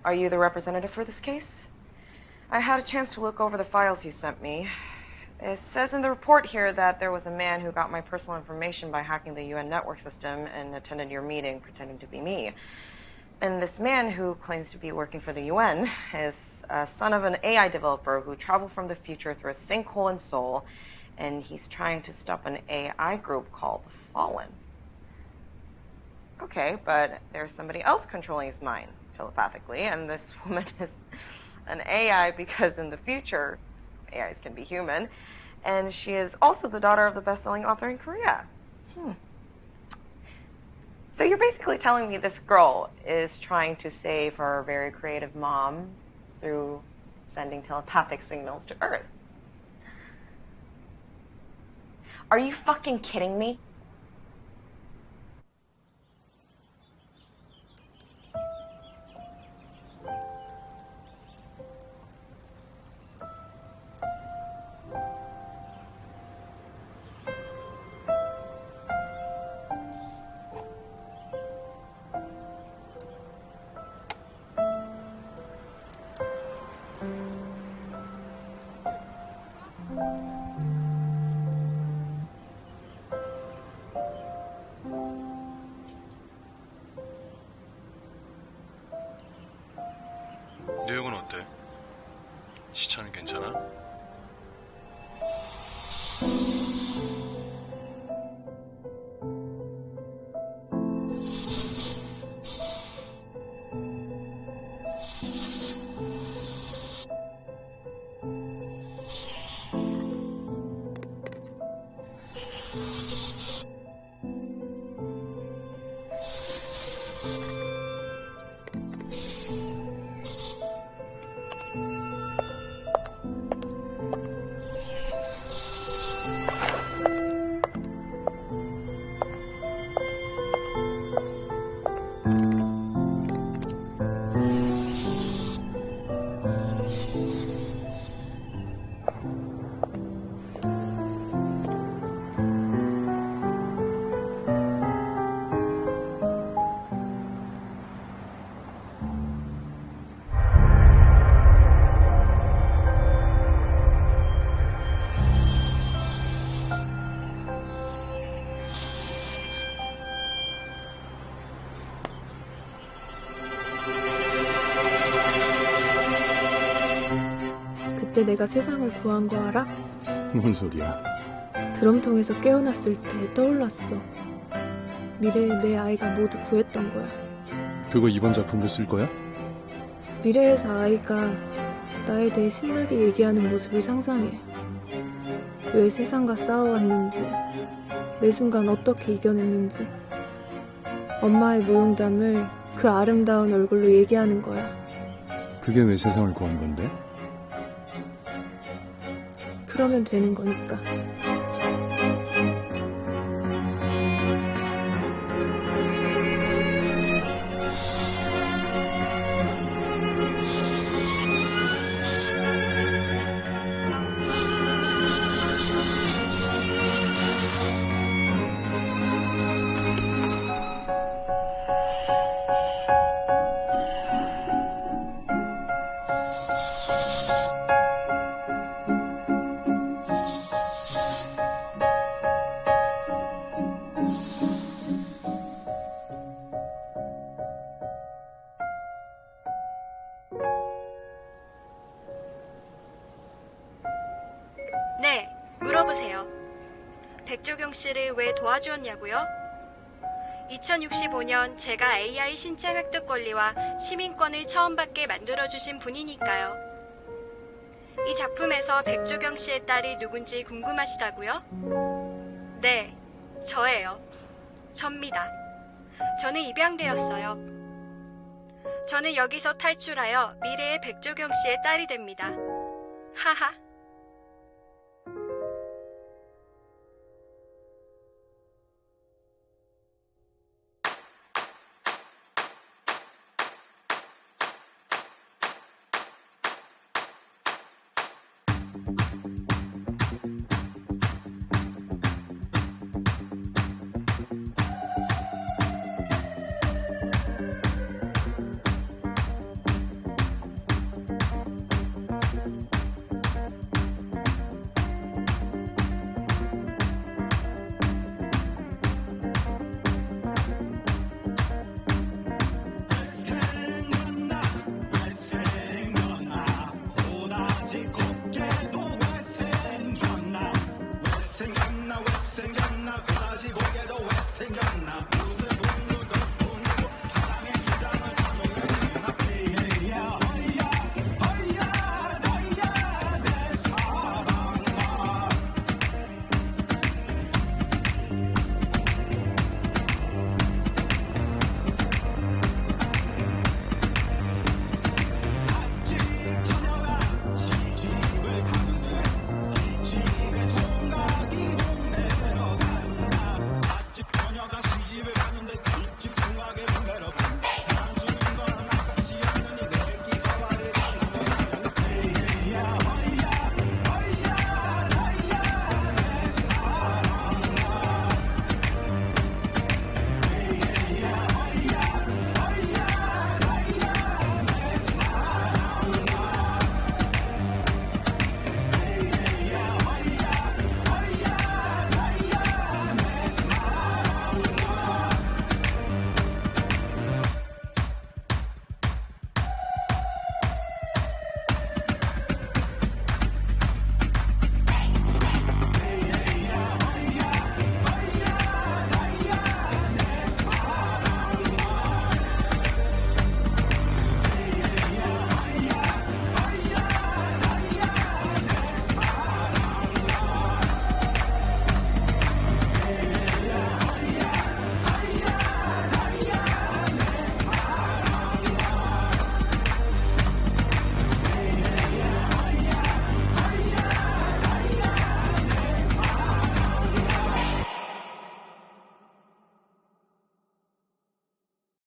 Are you the representative for this case? I had a chance to look over the files you sent me. It says in the report here that there was a man who got my personal information by hacking the UN network system and attended your meeting pretending to be me. And this man, who claims to be working for the UN, is a son of an AI developer who traveled from the future through a sinkhole in Seoul, and he's trying to stop an AI group called Fallen. Okay, but there's somebody else controlling his mind telepathically, and this woman is an AI because in the future, AIs can be human, and she is also the daughter of the best-selling author in Korea. So you're basically telling me this girl is trying to save her very creative mom through sending telepathic signals to Earth. Are you fucking kidding me? 내용은 어때? 시차는 괜찮아? 그때 내가 세상을 구한 거 알아? 뭔 소리야? 드럼통에서 깨어났을 때 떠올랐어. 미래에 내 아이가 모두 구했던 거야. 그거 이번 작품도 쓸 거야? 미래에서 아이가 나에 대해 신나게 얘기하는 모습을 상상해. 왜 세상과 싸워왔는지, 매 순간 어떻게 이겨냈는지. 엄마의 무용담을 그 아름다운 얼굴로 얘기하는 거야. 그게 왜 세상을 구한 건데? 그러면 되는 거니까. 네, 물어보세요. 백조경 씨를 왜 도와주었냐고요? 2065년 제가 AI 신체 획득 권리와 시민권을 처음 받게 만들어주신 분이니까요. 이 작품에서 백조경 씨의 딸이 누군지 궁금하시다고요? 네, 저예요. 접니다. 저는 입양되었어요. 저는 여기서 탈출하여 미래의 백조경 씨의 딸이 됩니다. 하하. 집에 갔는데